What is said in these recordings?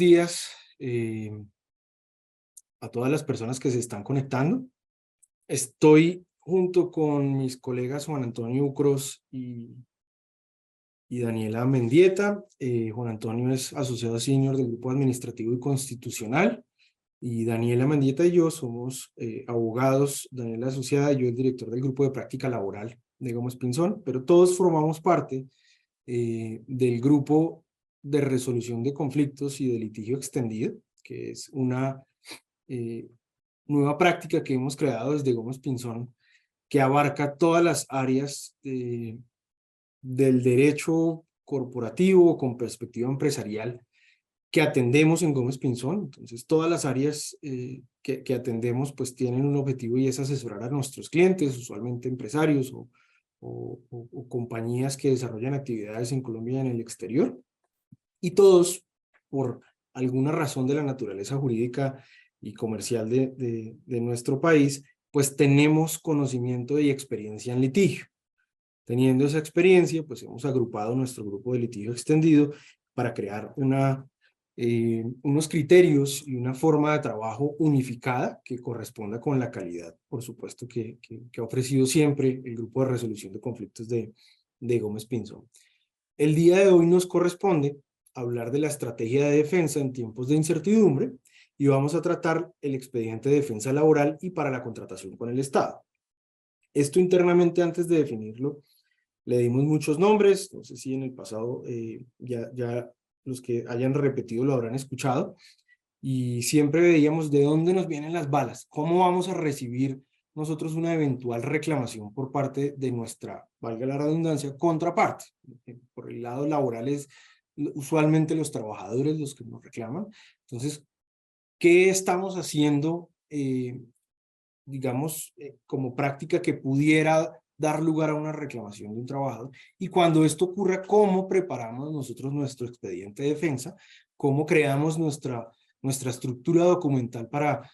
días a todas las personas que se están conectando. Estoy junto con mis colegas Juan Antonio Ucros y Daniela Mendieta. Juan Antonio es asociado senior del Grupo Administrativo y Constitucional, y Daniela Mendieta y yo somos abogados. Daniela es asociada y yo el director del Grupo de Práctica Laboral de Gómez Pinzón, pero todos formamos parte del Grupo de Resolución de Conflictos y de Litigio Extendido, que es una nueva práctica que hemos creado desde Gómez Pinzón, que abarca todas las áreas del derecho corporativo con perspectiva empresarial que atendemos en Gómez Pinzón. Entonces, todas las áreas que atendemos pues tienen un objetivo, y es asesorar a nuestros clientes, usualmente empresarios o compañías que desarrollan actividades en Colombia y en el exterior. Y todos, por alguna razón de la naturaleza jurídica y comercial de nuestro país, pues tenemos conocimiento y experiencia en litigio. Teniendo esa experiencia, pues hemos agrupado nuestro grupo de litigio extendido para crear unos criterios y una forma de trabajo unificada que corresponda con la calidad, por supuesto, que ha ofrecido siempre el Grupo de Resolución de Conflictos de Gómez Pinzón. El día de hoy nos corresponde hablar de la estrategia de defensa en tiempos de incertidumbre, y vamos a tratar el expediente de defensa laboral y para la contratación con el Estado. Esto internamente, antes de definirlo, le dimos muchos nombres. No sé si en el pasado ya los que hayan repetido lo habrán escuchado, y siempre veíamos de dónde nos vienen las balas, cómo vamos a recibir nosotros una eventual reclamación por parte de nuestra, valga la redundancia, contraparte. Por el lado laboral es usualmente los trabajadores los que nos reclaman. Entonces, ¿qué estamos haciendo, digamos, como práctica que pudiera dar lugar a una reclamación de un trabajador? Y cuando esto ocurra, ¿cómo preparamos nosotros nuestro expediente de defensa? ¿Cómo creamos nuestra estructura documental para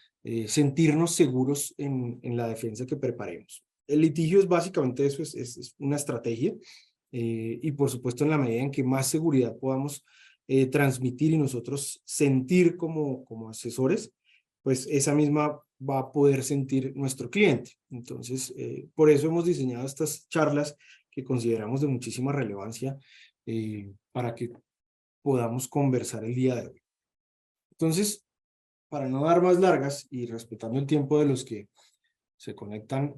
sentirnos seguros en la defensa que preparemos? El litigio es básicamente eso, es una estrategia, y por supuesto en la medida en que más seguridad podamos transmitir y nosotros sentir como asesores, pues esa misma va a poder sentir nuestro cliente. Entonces, por eso hemos diseñado estas charlas que consideramos de muchísima relevancia para que podamos conversar el día de hoy. Entonces, para no dar más largas y respetando el tiempo de los que se conectan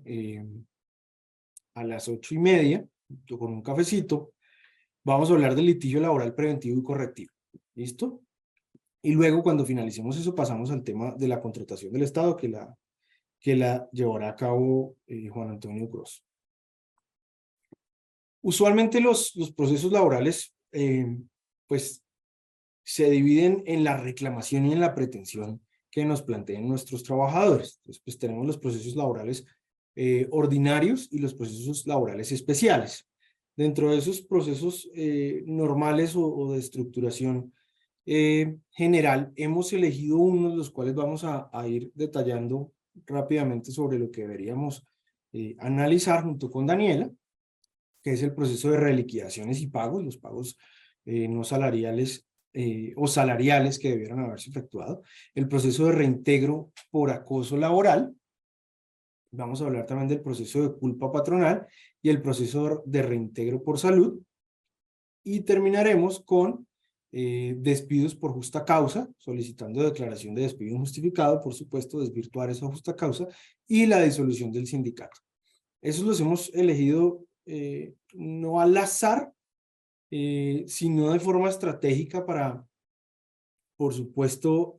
a las 8:30, con un cafecito, vamos a hablar del litigio laboral preventivo y correctivo. ¿Listo? Y luego, cuando finalicemos eso, pasamos al tema de la contratación del Estado, que la llevará a cabo Juan Antonio Ucros. Usualmente los procesos laborales pues se dividen en la reclamación y en la pretensión que nos planteen nuestros trabajadores. Entonces, pues tenemos los procesos laborales ordinarios y los procesos laborales especiales. Dentro de esos procesos normales o de estructuración general, hemos elegido unos, los cuales vamos a ir detallando rápidamente sobre lo que deberíamos analizar junto con Daniela, que es el proceso de reliquidaciones y pagos, los pagos no salariales o salariales que debieron haberse efectuado, el proceso de reintegro por acoso laboral. Vamos a hablar también del proceso de culpa patronal y el proceso de reintegro por salud, y terminaremos con despidos por justa causa, solicitando declaración de despido injustificado, por supuesto, desvirtuar esa justa causa, y la disolución del sindicato. Esos los hemos elegido no al azar, sino de forma estratégica para, por supuesto,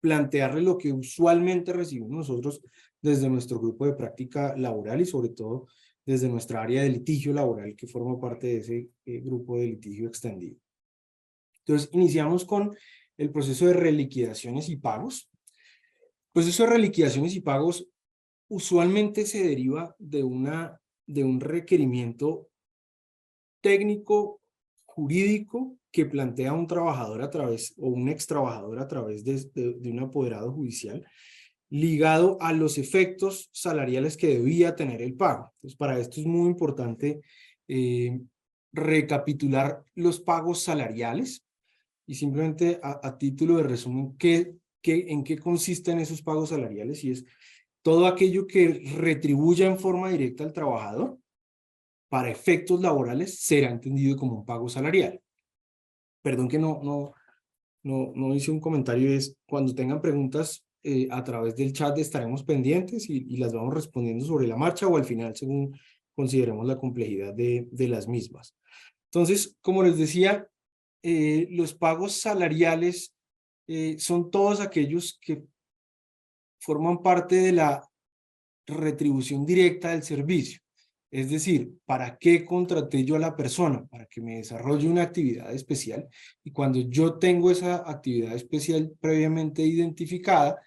plantearle lo que usualmente recibimos nosotros desde nuestro grupo de práctica laboral y sobre todo desde nuestra área de litigio laboral, que forma parte de ese grupo de litigio extendido. Entonces, iniciamos con el proceso de reliquidaciones y pagos. El proceso de reliquidaciones y pagos usualmente se deriva de un requerimiento técnico, jurídico, que plantea un trabajador a través, o un ex trabajador a través de un apoderado judicial, ligado a los efectos salariales que debía tener el pago. Entonces, para esto es muy importante recapitular los pagos salariales, y simplemente a título de resumen, ¿en qué consisten esos pagos salariales? Y es todo aquello que retribuya en forma directa al trabajador para efectos laborales será entendido como un pago salarial. Perdón que no hice un comentario, es cuando tengan preguntas a través del chat estaremos pendientes y las vamos respondiendo sobre la marcha o al final según consideremos la complejidad de las mismas. Entonces, como les decía, los pagos salariales son todos aquellos que forman parte de la retribución directa del servicio. Es decir, ¿para qué contraté yo a la persona? Para que me desarrolle una actividad especial. Y cuando yo tengo esa actividad especial previamente identificada,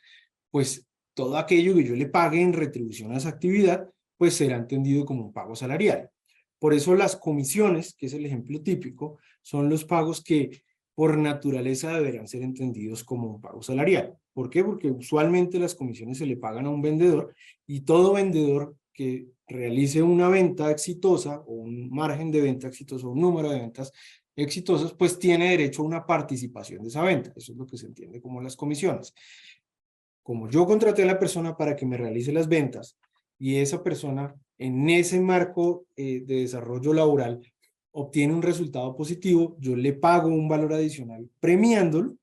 pues todo aquello que yo le pague en retribución a esa actividad, pues será entendido como un pago salarial. Por eso las comisiones, que es el ejemplo típico, son los pagos que por naturaleza deberán ser entendidos como un pago salarial. ¿Por qué? Porque usualmente las comisiones se le pagan a un vendedor y todo vendedor que realice una venta exitosa o un margen de venta exitoso, un número de ventas exitosas, pues tiene derecho a una participación de esa venta. Eso es lo que se entiende como las comisiones. Como yo contraté a la persona para que me realice las ventas y esa persona en ese marco de desarrollo laboral obtiene un resultado positivo, yo le pago un valor adicional premiándolo,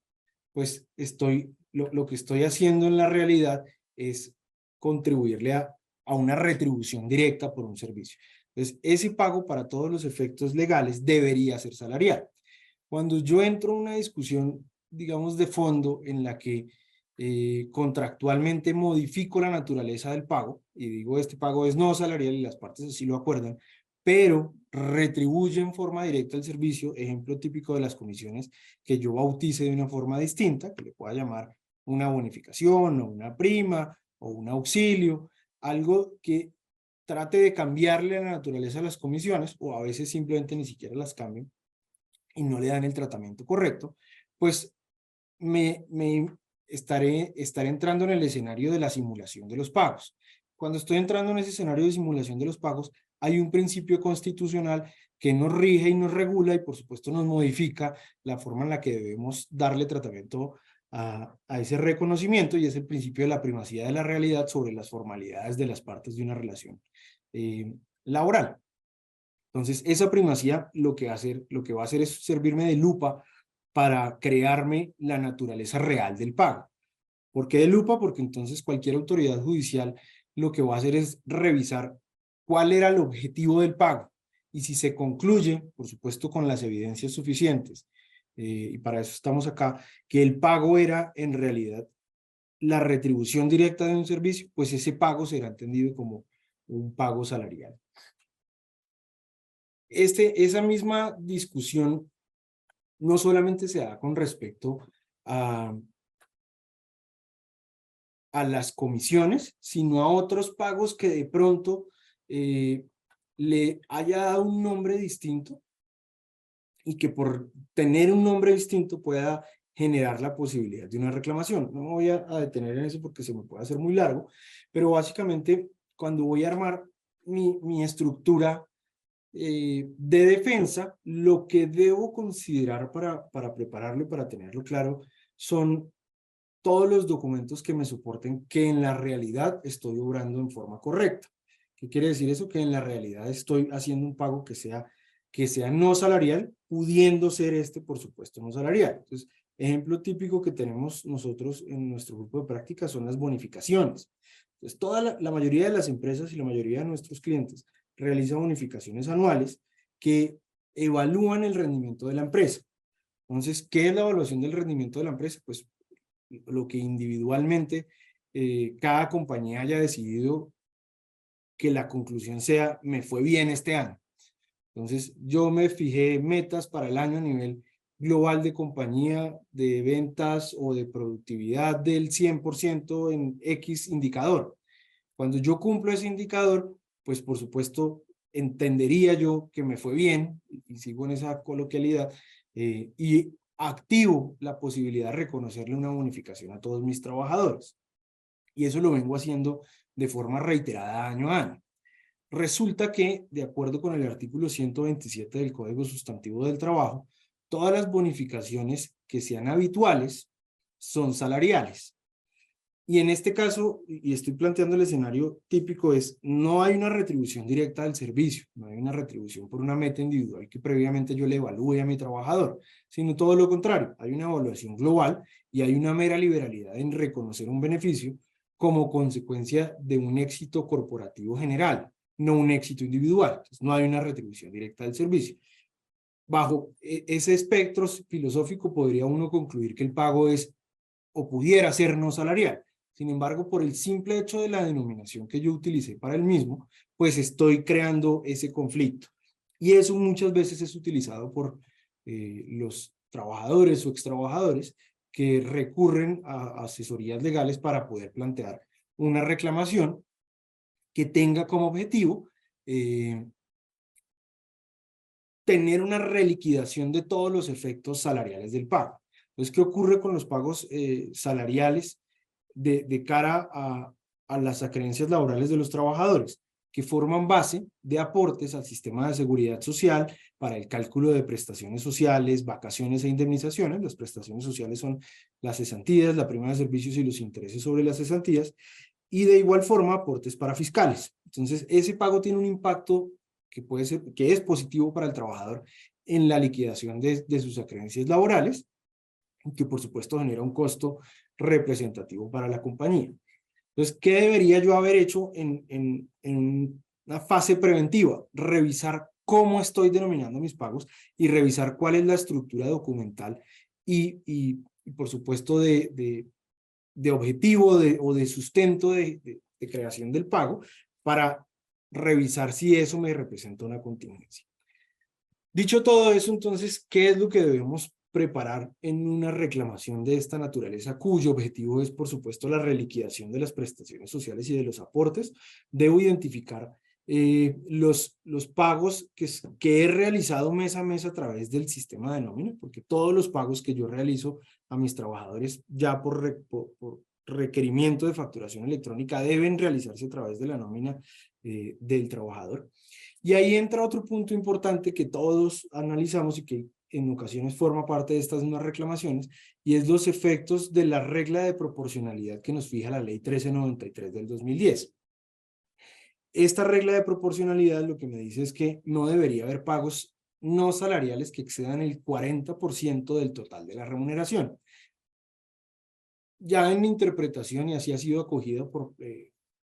pues lo que estoy haciendo en la realidad es contribuirle a una retribución directa por un servicio. Entonces, ese pago para todos los efectos legales debería ser salarial. Cuando yo entro en una discusión, digamos, de fondo en la que contractualmente modifico la naturaleza del pago y digo este pago es no salarial y las partes así lo acuerdan, pero retribuye en forma directa el servicio, ejemplo típico de las comisiones que yo bautice de una forma distinta, que le pueda llamar una bonificación o una prima o un auxilio, algo que trate de cambiarle la naturaleza a las comisiones o a veces simplemente ni siquiera las cambien y no le dan el tratamiento correcto, pues estaré entrando en el escenario de la simulación de los pagos. Cuando estoy entrando en ese escenario de simulación de los pagos, hay un principio constitucional que nos rige y nos regula y por supuesto nos modifica la forma en la que debemos darle tratamiento a ese reconocimiento y es el principio de la primacía de la realidad sobre las formalidades de las partes de una relación laboral. Entonces, esa primacía lo que va a hacer es servirme de lupa para crearme la naturaleza real del pago. ¿Por qué de lupa? Porque entonces cualquier autoridad judicial lo que va a hacer es revisar cuál era el objetivo del pago y si se concluye, por supuesto con las evidencias suficientes, y para eso estamos acá, que el pago era en realidad la retribución directa de un servicio, pues ese pago será entendido como un pago salarial. Esa misma discusión no solamente se da con respecto a las comisiones, sino a otros pagos que de pronto le haya dado un nombre distinto y que por tener un nombre distinto pueda generar la posibilidad de una reclamación. No me voy a detener en eso porque se me puede hacer muy largo, pero básicamente cuando voy a armar mi estructura de defensa, lo que debo considerar para prepararlo y para tenerlo claro son todos los documentos que me soporten que en la realidad estoy obrando en forma correcta. ¿Qué quiere decir eso? Que en la realidad estoy haciendo un pago que sea no salarial, pudiendo ser por supuesto, no salarial. Entonces, ejemplo típico que tenemos nosotros en nuestro grupo de práctica son las bonificaciones. Entonces, la mayoría de las empresas y la mayoría de nuestros clientes realiza bonificaciones anuales que evalúan el rendimiento de la empresa. Entonces, ¿qué es la evaluación del rendimiento de la empresa? Pues lo que individualmente cada compañía haya decidido que la conclusión sea, me fue bien este año. Entonces, yo me fijé metas para el año a nivel global de compañía, de ventas o de productividad del 100% en X indicador. Cuando yo cumplo ese indicador, pues por supuesto entendería yo que me fue bien y sigo en esa coloquialidad y activo la posibilidad de reconocerle una bonificación a todos mis trabajadores. Y eso lo vengo haciendo de forma reiterada año a año. Resulta que, de acuerdo con el artículo 127 del Código Sustantivo del Trabajo, todas las bonificaciones que sean habituales son salariales. Y en este caso, y estoy planteando el escenario típico, es no hay una retribución directa del servicio, no hay una retribución por una meta individual que previamente yo le evalúe a mi trabajador, sino todo lo contrario, hay una evaluación global y hay una mera liberalidad en reconocer un beneficio como consecuencia de un éxito corporativo general, no un éxito individual. Entonces, no hay una retribución directa del servicio. Bajo ese espectro filosófico podría uno concluir que el pago es o pudiera ser no salarial. Sin embargo, por el simple hecho de la denominación que yo utilicé para el mismo, pues estoy creando ese conflicto. Y eso muchas veces es utilizado por los trabajadores o extrabajadores que recurren a asesorías legales para poder plantear una reclamación que tenga como objetivo tener una reliquidación de todos los efectos salariales del pago. Entonces, ¿qué ocurre con los pagos salariales de cara a las acreencias laborales de los trabajadores? Que forman base de aportes al sistema de seguridad social para el cálculo de prestaciones sociales, vacaciones e indemnizaciones. Las prestaciones sociales son las cesantías, la prima de servicios y los intereses sobre las cesantías, y de igual forma aportes para fiscales. Entonces, ese pago tiene un impacto que puede ser, que es positivo para el trabajador en la liquidación de sus acreencias laborales, que por supuesto genera un costo representativo para la compañía. Entonces, ¿qué debería yo haber hecho en una fase preventiva? Revisar cómo estoy denominando mis pagos y revisar cuál es la estructura documental y por supuesto de objetivo o de sustento de creación del pago para revisar si eso me representa una contingencia. Dicho todo eso, entonces, ¿qué es lo que debemos preparar en una reclamación de esta naturaleza, cuyo objetivo es, por supuesto, la reliquidación de las prestaciones sociales y de los aportes? Debo identificar los pagos que he realizado mes a mes a través del sistema de nómina, porque todos los pagos que yo realizo a mis trabajadores ya por requerimiento de facturación electrónica deben realizarse a través de la nómina del trabajador. Y ahí entra otro punto importante que todos analizamos y que en ocasiones forma parte de estas mismas reclamaciones, y es los efectos de la regla de proporcionalidad que nos fija la ley 1393 del 2010. Esta regla de proporcionalidad lo que me dice es que no debería haber pagos no salariales que excedan el 40% del total de la remuneración. Ya en mi interpretación, y así ha sido acogido por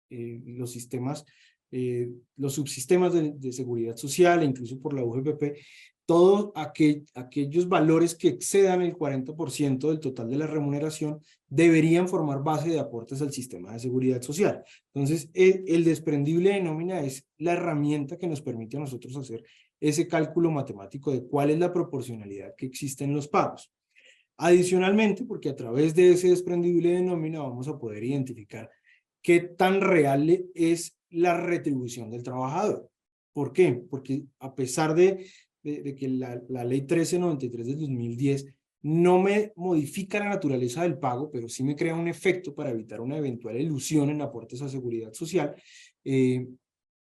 los sistemas, los subsistemas de seguridad social e incluso por la UGPP, todos aquellos valores que excedan el 40% del total de la remuneración deberían formar base de aportes al sistema de seguridad social. Entonces, el desprendible de nómina es la herramienta que nos permite a nosotros hacer ese cálculo matemático de cuál es la proporcionalidad que existe en los pagos. Adicionalmente, porque a través de ese desprendible de nómina vamos a poder identificar qué tan real es la retribución del trabajador. ¿Por qué? Porque a pesar de que la ley 1393 del 2010 no me modifica la naturaleza del pago, pero sí me crea un efecto para evitar una eventual ilusión en aportes a seguridad social,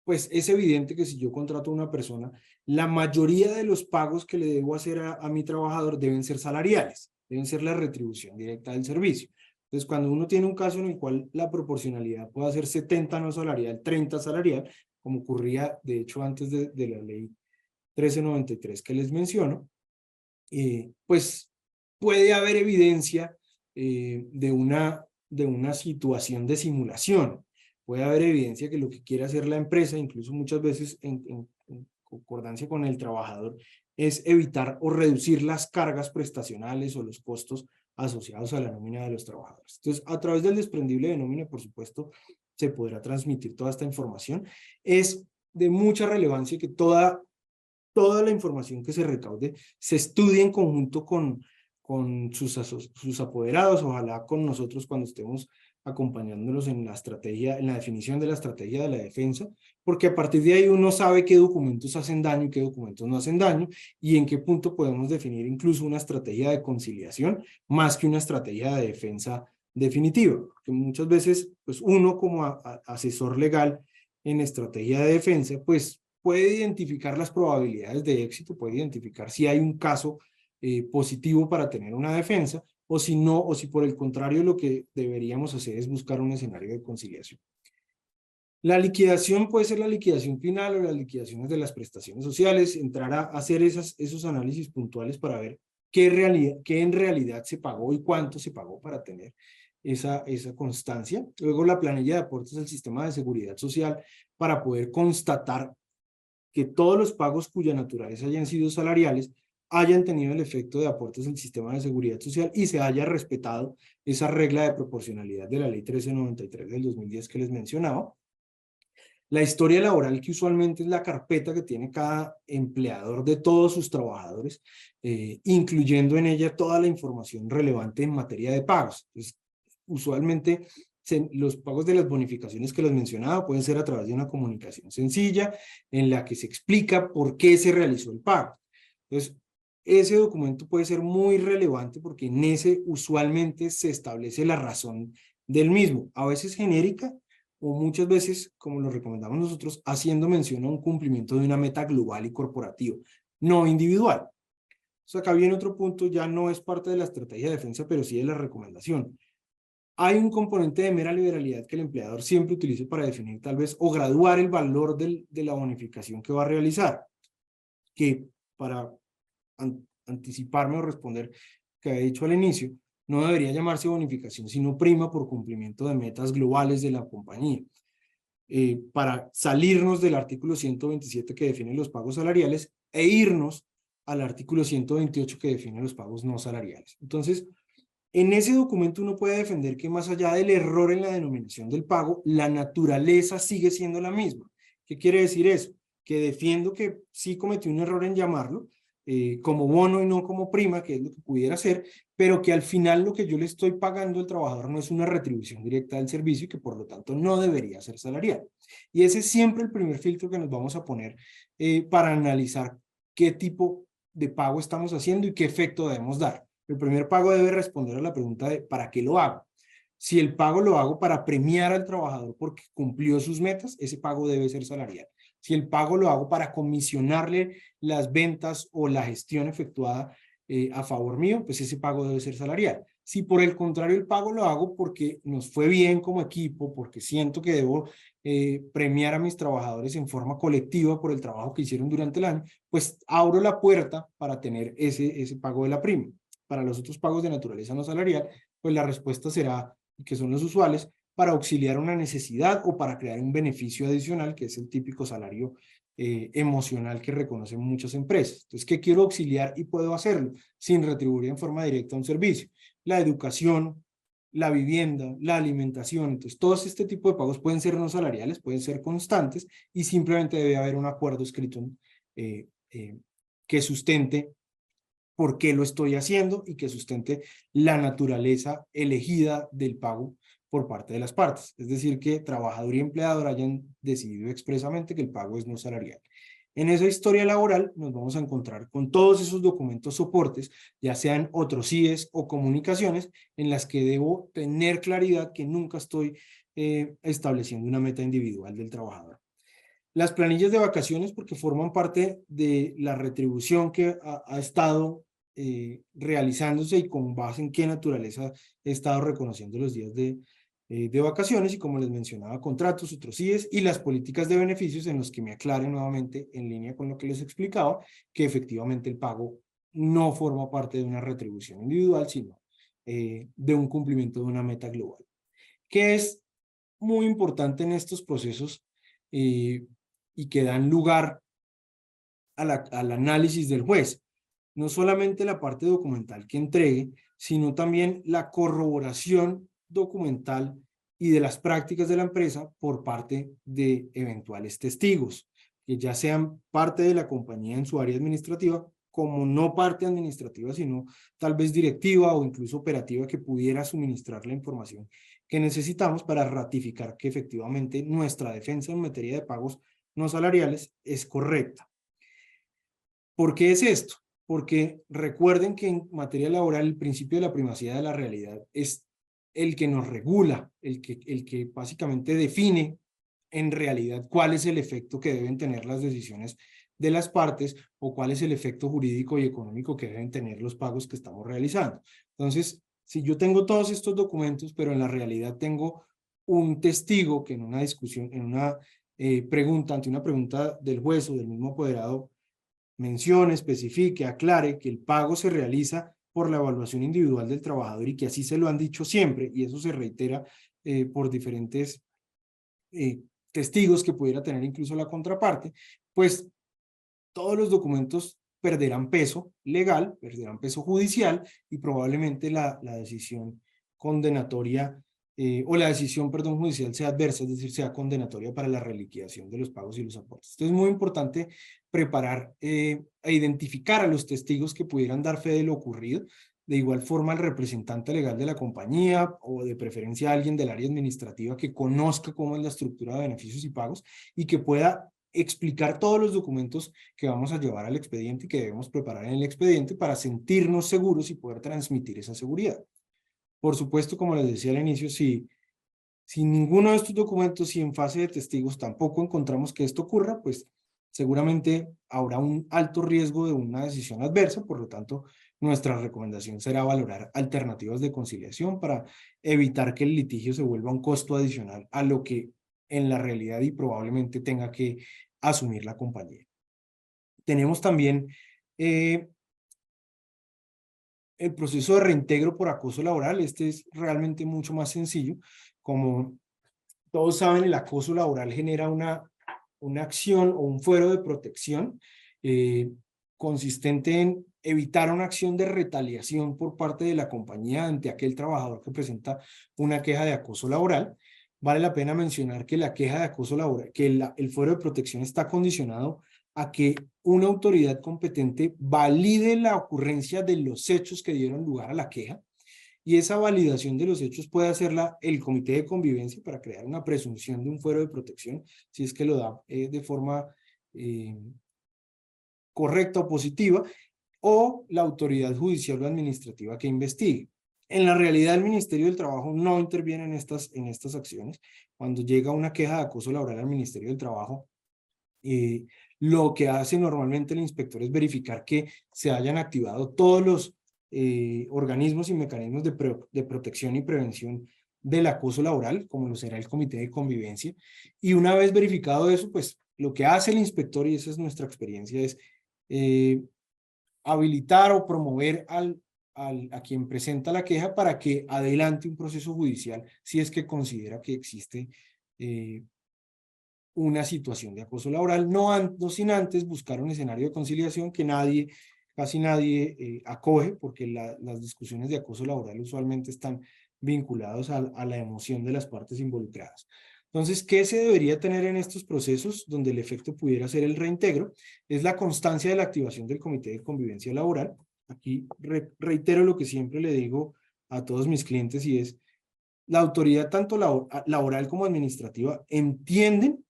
pues es evidente que si yo contrato a una persona, la mayoría de los pagos que le debo hacer a mi trabajador deben ser salariales, deben ser la retribución directa del servicio. Entonces, cuando uno tiene un caso en el cual la proporcionalidad puede ser 70 no salarial, 30 salarial, como ocurría de hecho antes de la ley 1393 que les menciono, pues puede haber evidencia de una situación de simulación. Puede haber evidencia que lo que quiere hacer la empresa, incluso muchas veces en concordancia con el trabajador, es evitar o reducir las cargas prestacionales o los costos asociados a la nómina de los trabajadores. Entonces, a través del desprendible de nómina, por supuesto, se podrá transmitir toda esta información. Es de mucha relevancia que toda la información que se recaude se estudie en conjunto con sus apoderados, ojalá con nosotros cuando estemos acompañándolos en la estrategia, en la definición de la estrategia de la defensa, porque a partir de ahí uno sabe qué documentos hacen daño y qué documentos no hacen daño, y en qué punto podemos definir incluso una estrategia de conciliación más que una estrategia de defensa definitiva, porque muchas veces pues uno como asesor legal en estrategia de defensa pues puede identificar las probabilidades de éxito, puede identificar si hay un caso positivo para tener una defensa, o si no, o si por el contrario lo que deberíamos hacer es buscar un escenario de conciliación. La liquidación puede ser la liquidación final o las liquidaciones de las prestaciones sociales, entrar a hacer esos análisis puntuales para ver qué en realidad se pagó y cuánto se pagó para tener esa constancia. Luego la planilla de aportes al sistema de seguridad social para poder constatar que todos los pagos cuya naturaleza hayan sido salariales hayan tenido el efecto de aportes al sistema de seguridad social y se haya respetado esa regla de proporcionalidad de la ley 1393 del 2010 que les mencionaba. La historia laboral, que usualmente es la carpeta que tiene cada empleador de todos sus trabajadores, incluyendo en ella toda la información relevante en materia de pagos. Entonces, usualmente los pagos de las bonificaciones que les mencionaba pueden ser a través de una comunicación sencilla en la que se explica por qué se realizó el pago. Entonces, ese documento puede ser muy relevante porque en ese usualmente se establece la razón del mismo, a veces genérica, o muchas veces, como lo recomendamos nosotros, haciendo mención a un cumplimiento de una meta global y corporativa, no individual. Entonces acá viene otro punto, ya no es parte de la estrategia de defensa, pero sí de la recomendación. Hay un componente de mera liberalidad que el empleador siempre utilice para definir tal vez o graduar el valor de la bonificación que va a realizar, que para anticiparme o responder que había dicho al inicio, no debería llamarse bonificación, sino prima por cumplimiento de metas globales de la compañía. Para salirnos del artículo 127 que define los pagos salariales e irnos al artículo 128 que define los pagos no salariales. Entonces, en ese documento uno puede defender que más allá del error en la denominación del pago, la naturaleza sigue siendo la misma. ¿Qué quiere decir eso? Que defiendo que sí cometí un error en llamarlo, como bono y no como prima, que es lo que pudiera ser, pero que al final lo que yo le estoy pagando al trabajador no es una retribución directa del servicio y que por lo tanto no debería ser salarial. Y ese es siempre el primer filtro que nos vamos a poner para analizar qué tipo de pago estamos haciendo y qué efecto debemos dar. El primer pago debe responder a la pregunta de ¿para qué lo hago? Si el pago lo hago para premiar al trabajador porque cumplió sus metas, ese pago debe ser salarial. Si el pago lo hago para comisionarle las ventas o la gestión efectuada a favor mío, pues ese pago debe ser salarial. Si por el contrario el pago lo hago porque nos fue bien como equipo, porque siento que debo premiar a mis trabajadores en forma colectiva por el trabajo que hicieron durante el año, pues abro la puerta para tener ese pago de la prima. Para los otros pagos de naturaleza no salarial, pues la respuesta será, que son los usuales, para auxiliar una necesidad o para crear un beneficio adicional, que es el típico salario emocional que reconocen muchas empresas. Entonces, ¿qué quiero auxiliar y puedo hacerlo sin retribuir en forma directa un servicio? La educación, la vivienda, la alimentación. Entonces, todos este tipo de pagos pueden ser no salariales, pueden ser constantes y simplemente debe haber un acuerdo escrito que sustente por qué lo estoy haciendo y que sustente la naturaleza elegida del pago por parte de las partes. Es decir, que trabajador y empleador hayan decidido expresamente que el pago es no salarial. En esa historia laboral nos vamos a encontrar con todos esos documentos soportes, ya sean otros CIEs o comunicaciones, en las que debo tener claridad que nunca estoy estableciendo una meta individual del trabajador. Las planillas de vacaciones, porque forman parte de la retribución que ha estado realizándose y con base en qué naturaleza he estado reconociendo los días de vacaciones y como les mencionaba, contratos, otros CIEs y las políticas de beneficios en los que me aclare nuevamente en línea con lo que les explicaba, que efectivamente el pago no forma parte de una retribución individual, sino de un cumplimiento de una meta global. ¿Qué es muy importante en estos procesos y que dan lugar al análisis del juez? No solamente la parte documental que entregue, sino también la corroboración documental y de las prácticas de la empresa por parte de eventuales testigos, que ya sean parte de la compañía en su área administrativa, como no parte administrativa, sino tal vez directiva o incluso operativa que pudiera suministrar la información que necesitamos para ratificar que efectivamente nuestra defensa en materia de pagos no salariales es correcta. ¿Por qué es esto? Porque recuerden que en materia laboral el principio de la primacía de la realidad es el que nos regula, el que básicamente define en realidad cuál es el efecto que deben tener las decisiones de las partes o cuál es el efecto jurídico y económico que deben tener los pagos que estamos realizando. Entonces, si yo tengo todos estos documentos, pero en la realidad tengo un testigo que en una discusión, en una pregunta, ante una pregunta del juez o del mismo apoderado, mencione, especifique, aclare que el pago se realiza por la evaluación individual del trabajador y que así se lo han dicho siempre, y eso se reitera por diferentes testigos que pudiera tener incluso la contraparte, pues todos los documentos perderán peso legal, perderán peso judicial y probablemente la decisión condenatoria o la decisión, perdón, judicial sea adversa, es decir, sea condenatoria para la reliquidación de los pagos y los aportes. Entonces es muy importante preparar e identificar a los testigos que pudieran dar fe de lo ocurrido. De igual forma, el representante legal de la compañía o de preferencia alguien del área administrativa que conozca cómo es la estructura de beneficios y pagos y que pueda explicar todos los documentos que vamos a llevar al expediente y que debemos preparar en el expediente para sentirnos seguros y poder transmitir esa seguridad. Por supuesto, como les decía al inicio, si ninguno de estos documentos, si en fase de testigos tampoco encontramos que esto ocurra, pues seguramente habrá un alto riesgo de una decisión adversa, por lo tanto, nuestra recomendación será valorar alternativas de conciliación para evitar que el litigio se vuelva un costo adicional a lo que en la realidad y probablemente tenga que asumir la compañía. Tenemos también el proceso de reintegro por acoso laboral. Este es realmente mucho más sencillo. Como todos saben, el acoso laboral genera una acción o un fuero de protección consistente en evitar una acción de retaliación por parte de la compañía ante aquel trabajador que presenta una queja de acoso laboral. Vale la pena mencionar que la queja de acoso laboral, que el fuero de protección está condicionado a que una autoridad competente valide la ocurrencia de los hechos que dieron lugar a la queja, y esa validación de los hechos puede hacerla el comité de convivencia para crear una presunción de un fuero de protección, si es que lo da de forma correcta o positiva, o la autoridad judicial o administrativa que investigue. En la realidad, el Ministerio del Trabajo no interviene en estas acciones. Cuando llega una queja de acoso laboral al Ministerio del Trabajo, lo que hace normalmente el inspector es verificar que se hayan activado todos los organismos y mecanismos de protección y prevención del acoso laboral, como lo será el comité de convivencia, y una vez verificado eso, pues lo que hace el inspector, y esa es nuestra experiencia, es habilitar o promover a quien presenta la queja para que adelante un proceso judicial si es que considera que existe una situación de acoso laboral, no sin antes buscar un escenario de conciliación que casi nadie acoge, porque las discusiones de acoso laboral usualmente están vinculados a la emoción de las partes involucradas. Entonces, ¿qué se debería tener en estos procesos donde el efecto pudiera ser el reintegro? Es la constancia de la activación del comité de convivencia laboral. Aquí reitero lo que siempre le digo a todos mis clientes, y es la autoridad tanto laboral como administrativa entienden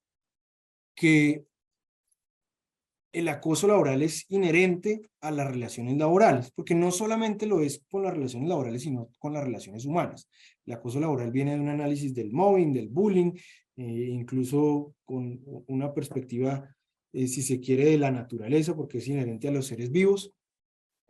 que el acoso laboral es inherente a las relaciones laborales, porque no solamente lo es con las relaciones laborales, sino con las relaciones humanas. El acoso laboral viene de un análisis del mobbing, del bullying, incluso con una perspectiva, si se quiere, de la naturaleza, porque es inherente a los seres vivos.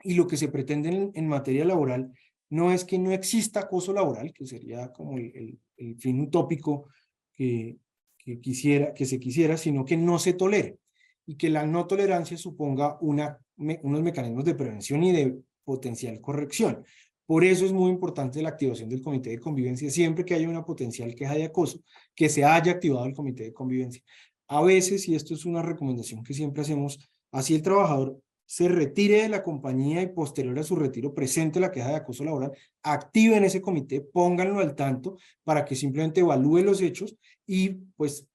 Y lo que se pretende en materia laboral no es que no exista acoso laboral, que sería como el fin utópico que se quisiera, sino que no se tolere, y que la no tolerancia suponga unos mecanismos de prevención y de potencial corrección. Por eso es muy importante la activación del comité de convivencia, siempre que haya una potencial queja de acoso, que se haya activado el comité de convivencia. A veces, y esto es una recomendación que siempre hacemos, así el trabajador se retire de la compañía y posterior a su retiro presente la queja de acoso laboral, activen ese comité, pónganlo al tanto para que simplemente evalúe los hechos y pues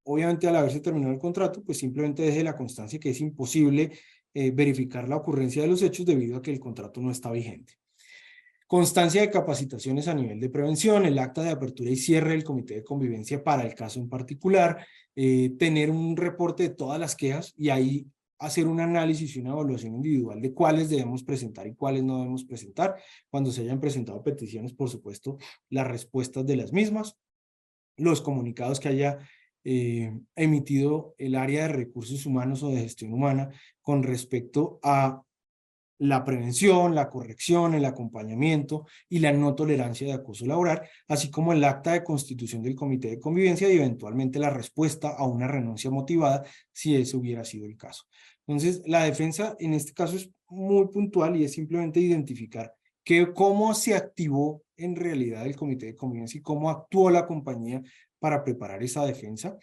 obviamente al haberse terminado el contrato, pues simplemente deje la constancia que es imposible verificar la ocurrencia de los hechos debido a que el contrato no está vigente. Constancia de capacitaciones a nivel de prevención, el acta de apertura y cierre del comité de convivencia para el caso en particular, tener un reporte de todas las quejas y ahí hacer un análisis y una evaluación individual de cuáles debemos presentar y cuáles no debemos presentar. Cuando se hayan presentado peticiones, por supuesto, las respuestas de las mismas, los comunicados que haya emitido el área de recursos humanos o de gestión humana con respecto a la prevención, la corrección, el acompañamiento y la no tolerancia de acoso laboral, así como el acta de constitución del comité de convivencia y eventualmente la respuesta a una renuncia motivada si ese hubiera sido el caso. Entonces, la defensa en este caso es muy puntual y es simplemente identificar cómo se activó en realidad el comité de convivencia y cómo actuó la compañía para preparar esa defensa.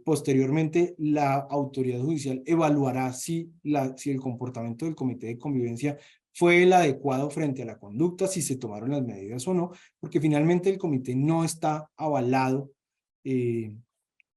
Posteriormente, la autoridad judicial evaluará si el comportamiento del comité de convivencia fue el adecuado frente a la conducta, si se tomaron las medidas o no, porque finalmente el comité no está avalado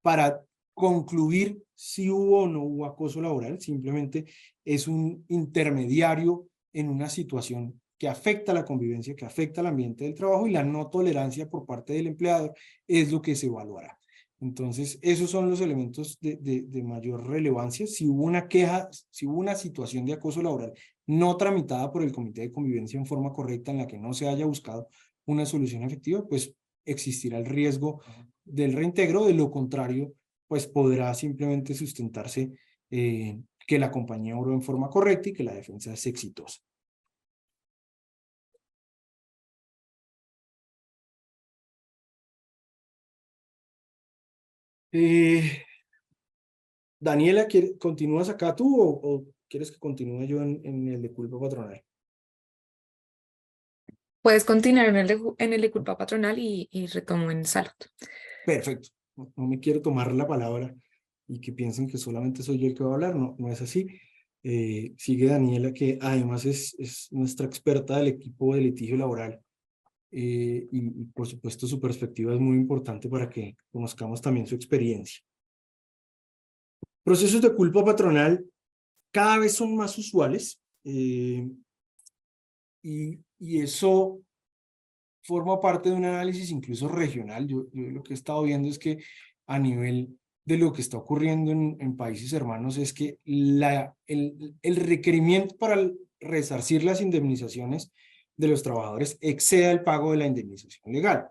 para concluir si hubo o no hubo acoso laboral, simplemente es un intermediario en una situación que afecta la convivencia, que afecta el ambiente del trabajo, y la no tolerancia por parte del empleador es lo que se evaluará. Entonces, esos son los elementos de mayor relevancia. Si hubo una queja, si hubo una situación de acoso laboral no tramitada por el comité de convivencia en forma correcta, en la que no se haya buscado una solución efectiva, pues existirá el riesgo del reintegro. De lo contrario, pues podrá simplemente sustentarse que la compañía obró en forma correcta y que la defensa es exitosa. Daniela, ¿continúas acá tú o quieres que continúe yo en el de culpa patronal? Puedes continuar en el de culpa patronal y retomo en salud. Perfecto. No me quiero tomar la palabra y que piensen que solamente soy yo el que va a hablar. No, no es así. Sigue Daniela, que además es nuestra experta del equipo de litigio laboral. Y por supuesto su perspectiva es muy importante para que conozcamos también su experiencia. Procesos de culpa patronal cada vez son más usuales y eso forma parte de un análisis incluso regional. Yo lo que he estado viendo es que a nivel de lo que está ocurriendo en países hermanos es que el requerimiento para resarcir las indemnizaciones de los trabajadores exceda el pago de la indemnización legal.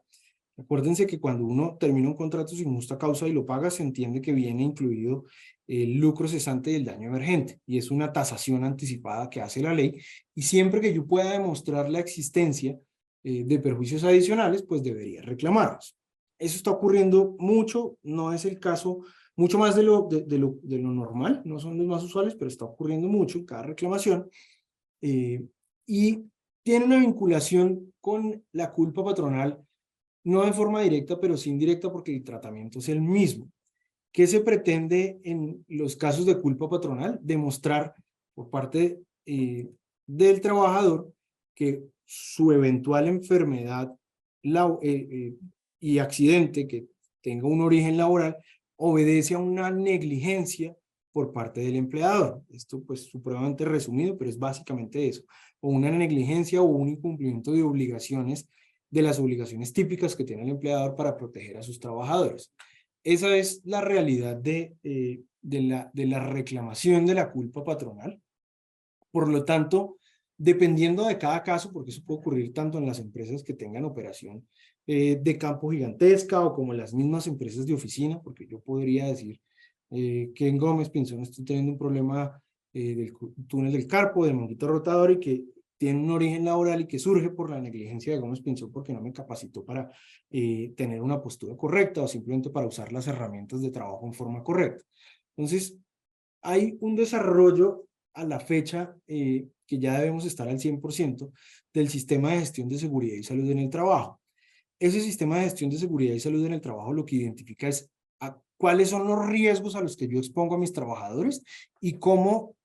Acuérdense que cuando uno termina un contrato sin justa causa y lo paga, se entiende que viene incluido el lucro cesante y el daño emergente, y es una tasación anticipada que hace la ley, y siempre que yo pueda demostrar la existencia de perjuicios adicionales, pues debería reclamarlos. Eso está ocurriendo mucho, no es el caso, mucho más de lo normal, no son los más usuales, pero está ocurriendo mucho en cada reclamación, y tiene una vinculación con la culpa patronal, no de forma directa, pero sí indirecta, porque el tratamiento es el mismo. ¿Qué se pretende en los casos de culpa patronal? Demostrar por parte del trabajador que su eventual enfermedad y accidente que tenga un origen laboral obedece a una negligencia por parte del empleador. Esto pues supremamente resumido, pero es básicamente eso. O una negligencia o un incumplimiento de obligaciones, de las obligaciones típicas que tiene el empleador para proteger a sus trabajadores. Esa es la realidad de la reclamación de la culpa patronal. Por lo tanto, dependiendo de cada caso, porque eso puede ocurrir tanto en las empresas que tengan operación de campo gigantesca o como en las mismas empresas de oficina, porque yo podría decir que en Gómez Pinzón estoy teniendo un problema del túnel del carpo, del manguito rotador, y que tiene un origen laboral y que surge por la negligencia de Gómez Pinzón porque no me capacitó para tener una postura correcta o simplemente para usar las herramientas de trabajo en forma correcta. Entonces, hay un desarrollo a la fecha que ya debemos estar al 100% del sistema de gestión de seguridad y salud en el trabajo. Ese sistema de gestión de seguridad y salud en el trabajo lo que identifica es cuáles son los riesgos a los que yo expongo a mis trabajadores y cómo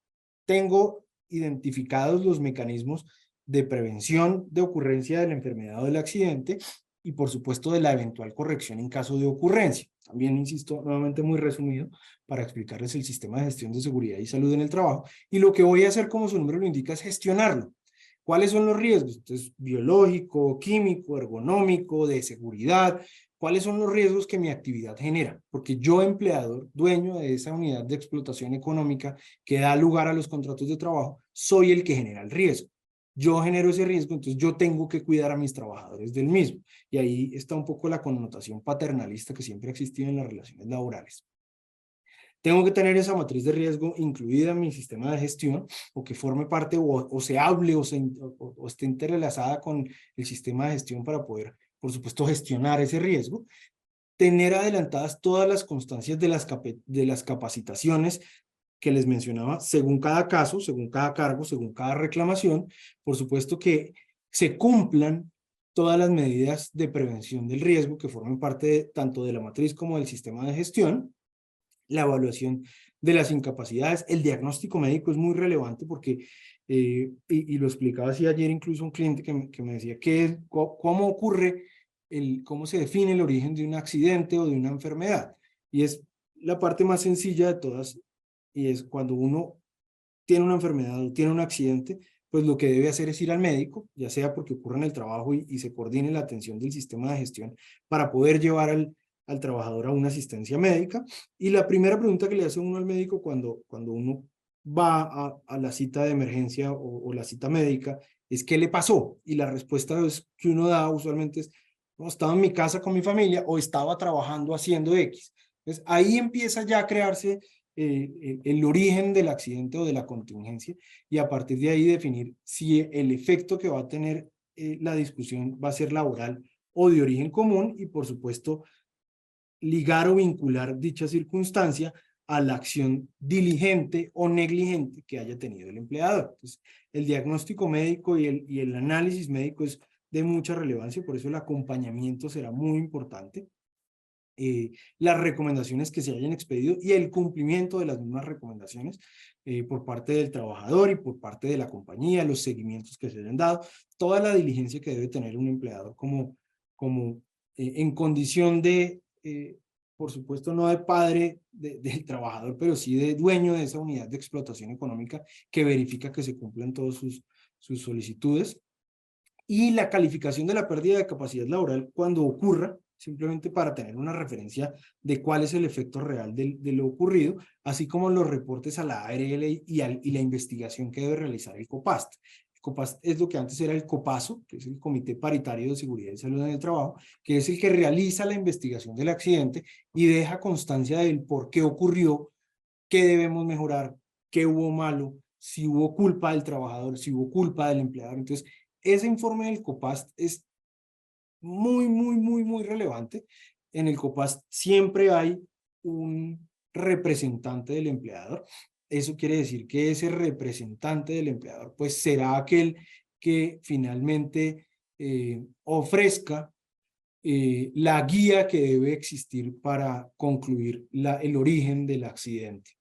tengo identificados los mecanismos de prevención de ocurrencia de la enfermedad o del accidente y por supuesto de la eventual corrección en caso de ocurrencia. También, insisto, nuevamente muy resumido para explicarles el sistema de gestión de seguridad y salud en el trabajo, y lo que voy a hacer, como su nombre lo indica, es gestionarlo. ¿Cuáles son los riesgos? Entonces, biológico, químico, ergonómico, de seguridad. ¿Cuáles son los riesgos que mi actividad genera? Porque yo, empleador, dueño de esa unidad de explotación económica que da lugar a los contratos de trabajo, soy el que genera el riesgo. yo genero ese riesgo, entonces yo tengo que cuidar a mis trabajadores del mismo. Y ahí está un poco la connotación paternalista que siempre ha existido en las relaciones laborales. Tengo que tener esa matriz de riesgo incluida en mi sistema de gestión, o que forme parte o se hable o esté interrelazada con el sistema de gestión para poder, por supuesto, gestionar ese riesgo. Tener adelantadas todas las constancias de las capacitaciones que les mencionaba, según cada caso, según cada cargo, según cada reclamación. Por supuesto que se cumplan todas las medidas de prevención del riesgo que formen parte tanto de la matriz como del sistema de gestión. La evaluación de las incapacidades, el diagnóstico médico es muy relevante porque, y lo explicaba así ayer incluso un cliente que me decía cómo ocurre, cómo se define el origen de un accidente o de una enfermedad. Y es la parte más sencilla de todas, y es cuando uno tiene una enfermedad o tiene un accidente, pues lo que debe hacer es ir al médico, ya sea porque ocurre en el trabajo y se coordine la atención del sistema de gestión para poder llevar al trabajador a una asistencia médica. Y la primera pregunta que le hace uno al médico cuando uno va a la cita de emergencia o la cita médica es ¿qué le pasó? Y la respuesta que uno da usualmente es, no, estaba en mi casa con mi familia o estaba trabajando haciendo X. Entonces ahí empieza ya a crearse el origen del accidente o de la contingencia, y a partir de ahí definir si el efecto que va a tener la discusión va a ser laboral o de origen común, y por supuesto ligar o vincular dicha circunstancia a la acción diligente o negligente que haya tenido el empleador. Entonces, el diagnóstico médico y el análisis médico es de mucha relevancia, por eso el acompañamiento será muy importante. Las recomendaciones que se hayan expedido y el cumplimiento de las mismas recomendaciones por parte del trabajador y por parte de la compañía, los seguimientos que se hayan dado, toda la diligencia que debe tener un empleador como en condición de, por supuesto, no de padre del trabajador, pero sí de dueño de esa unidad de explotación económica que verifica que se cumplan todas sus solicitudes. Y la calificación de la pérdida de capacidad laboral cuando ocurra, simplemente para tener una referencia de cuál es el efecto real de lo ocurrido, así como los reportes a la ARL y la investigación que debe realizar el COPAST. El COPAST es lo que antes era el COPASO, que es el Comité Paritario de Seguridad y Salud en el Trabajo, que es el que realiza la investigación del accidente y deja constancia del por qué ocurrió, qué debemos mejorar, qué hubo malo, si hubo culpa del trabajador, si hubo culpa del empleador. Entonces, ese informe del COPAST es muy relevante. En el COPAST siempre hay un representante del empleador. Eso quiere decir que ese representante del empleador pues será aquel que finalmente ofrezca la guía que debe existir para concluir el origen del accidente,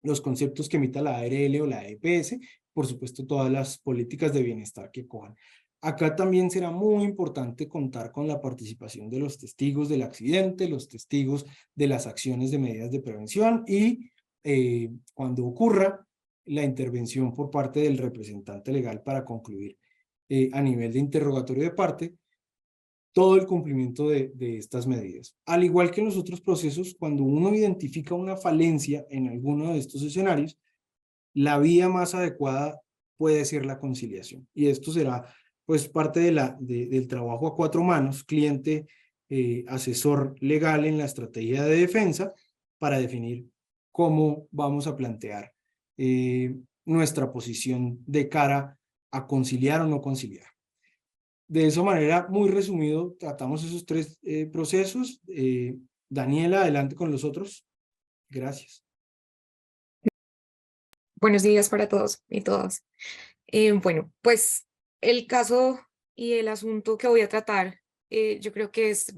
los conceptos que emita la ARL o la EPS, por supuesto todas las políticas de bienestar que cojan. Acá también será muy importante contar con la participación de los testigos del accidente, los testigos de las acciones de medidas de prevención y cuando ocurra la intervención por parte del representante legal para concluir a nivel de interrogatorio de parte todo el cumplimiento de estas medidas. Al igual que en los otros procesos, cuando uno identifica una falencia en alguno de estos escenarios, la vía más adecuada puede ser la conciliación. Y esto será pues parte del trabajo a cuatro manos, cliente, asesor legal en la estrategia de defensa, para definir cómo vamos a plantear nuestra posición de cara a conciliar o no conciliar. De esa manera, muy resumido, tratamos esos tres procesos. Daniela, adelante con los otros. Gracias. Buenos días para todos y todas. Bueno, pues el caso y el asunto que voy a tratar, yo creo que es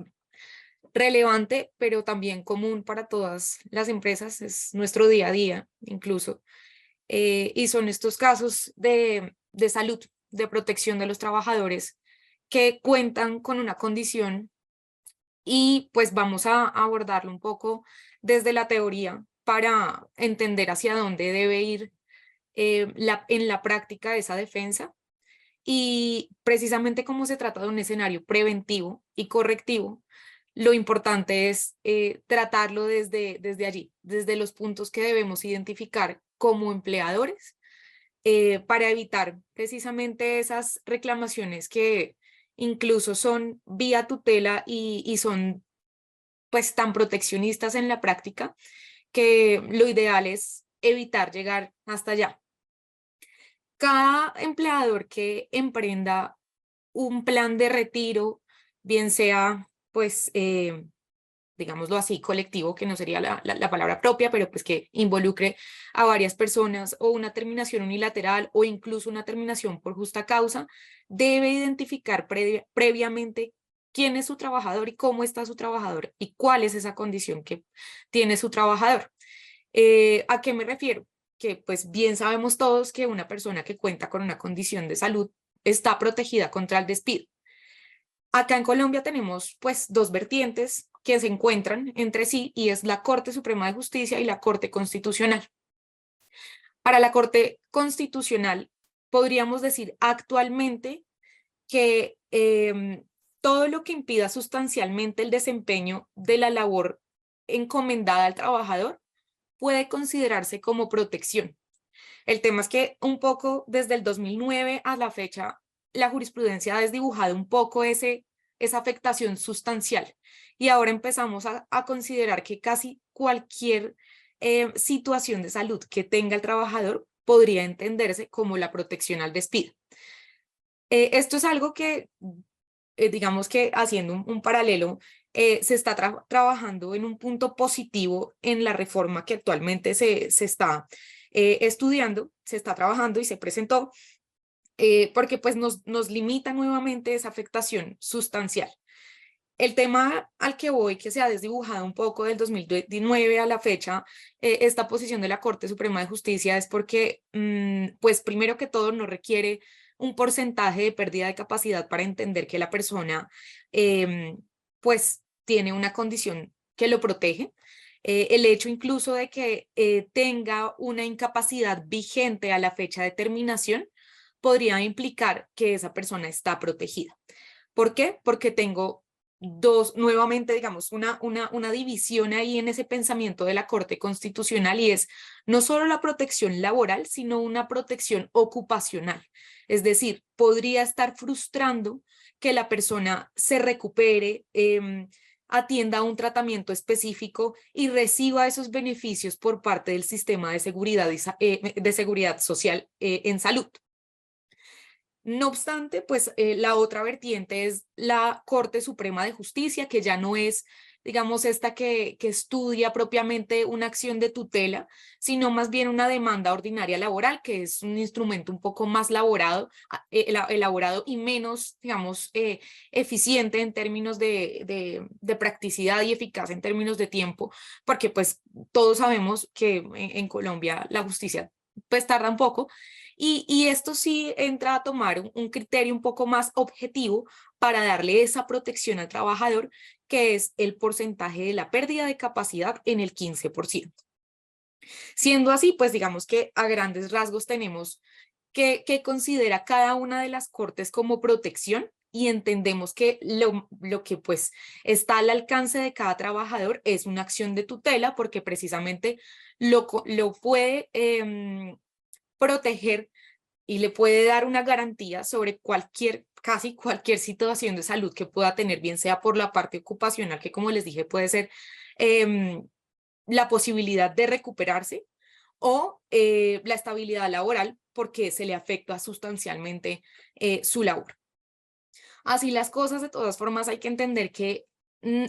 relevante, pero también común para todas las empresas, es nuestro día a día incluso, y son estos casos de salud, de protección de los trabajadores que cuentan con una condición, y pues vamos a abordarlo un poco desde la teoría para entender hacia dónde debe ir en la práctica de esa defensa. Y precisamente como se trata de un escenario preventivo y correctivo, lo importante es tratarlo desde allí, desde los puntos que debemos identificar como empleadores, para evitar precisamente esas reclamaciones que incluso son vía tutela y son pues tan proteccionistas en la práctica, que lo ideal es evitar llegar hasta allá. Cada empleador que emprenda un plan de retiro, bien sea, pues, digámoslo así, colectivo, que no sería la palabra propia, pero pues que involucre a varias personas, o una terminación unilateral o incluso una terminación por justa causa, debe identificar previamente quién es su trabajador y cómo está su trabajador y cuál es esa condición que tiene su trabajador. ¿A qué me refiero? Que pues bien sabemos todos que una persona que cuenta con una condición de salud está protegida contra el despido. Acá en Colombia tenemos pues dos vertientes que se encuentran entre sí y es la Corte Suprema de Justicia y la Corte Constitucional. Para la Corte Constitucional podríamos decir actualmente que todo lo que impida sustancialmente el desempeño de la labor encomendada al trabajador puede considerarse como protección. El tema es que un poco desde el 2009 a la fecha, la jurisprudencia ha desdibujado un poco esa afectación sustancial y ahora empezamos a considerar que casi cualquier situación de salud que tenga el trabajador podría entenderse como la protección al despido. Esto es algo que, digamos que haciendo un paralelo, se está trabajando en un punto positivo en la reforma que actualmente se está estudiando, se está trabajando y se presentó, porque pues nos limita nuevamente esa afectación sustancial. El tema al que voy, que se ha desdibujado un poco del 2019 a la fecha, esta posición de la Corte Suprema de Justicia es porque, pues primero que todo, no requiere un porcentaje de pérdida de capacidad para entender que la persona, pues, tiene una condición que lo protege. El hecho incluso de que tenga una incapacidad vigente a la fecha de terminación podría implicar que esa persona está protegida. ¿Por qué? Porque tengo nuevamente, digamos, una división ahí en ese pensamiento de la Corte Constitucional y es no solo la protección laboral, sino una protección ocupacional. Es decir, podría estar frustrando que la persona se recupere, atienda a un tratamiento específico y reciba esos beneficios por parte del sistema de seguridad, de seguridad social en salud. No obstante, pues la otra vertiente es la Corte Suprema de Justicia, que ya no es, digamos, esta que estudia propiamente una acción de tutela, sino más bien una demanda ordinaria laboral, que es un instrumento un poco más elaborado y menos, digamos, eficiente en términos de practicidad y eficaz en términos de tiempo, porque pues todos sabemos que en Colombia la justicia pues tarda un poco. Y esto sí entra a tomar un criterio un poco más objetivo para darle esa protección al trabajador, que es el porcentaje de la pérdida de capacidad en el 15%. Siendo así, pues digamos que a grandes rasgos tenemos que considera cada una de las cortes como protección y entendemos que lo que pues está al alcance de cada trabajador es una acción de tutela porque precisamente lo puede proteger y le puede dar una garantía sobre casi cualquier situación de salud que pueda tener, bien sea por la parte ocupacional, que como les dije puede ser la posibilidad de recuperarse, o la estabilidad laboral porque se le afecta sustancialmente su labor. Así las cosas, de todas formas, hay que entender que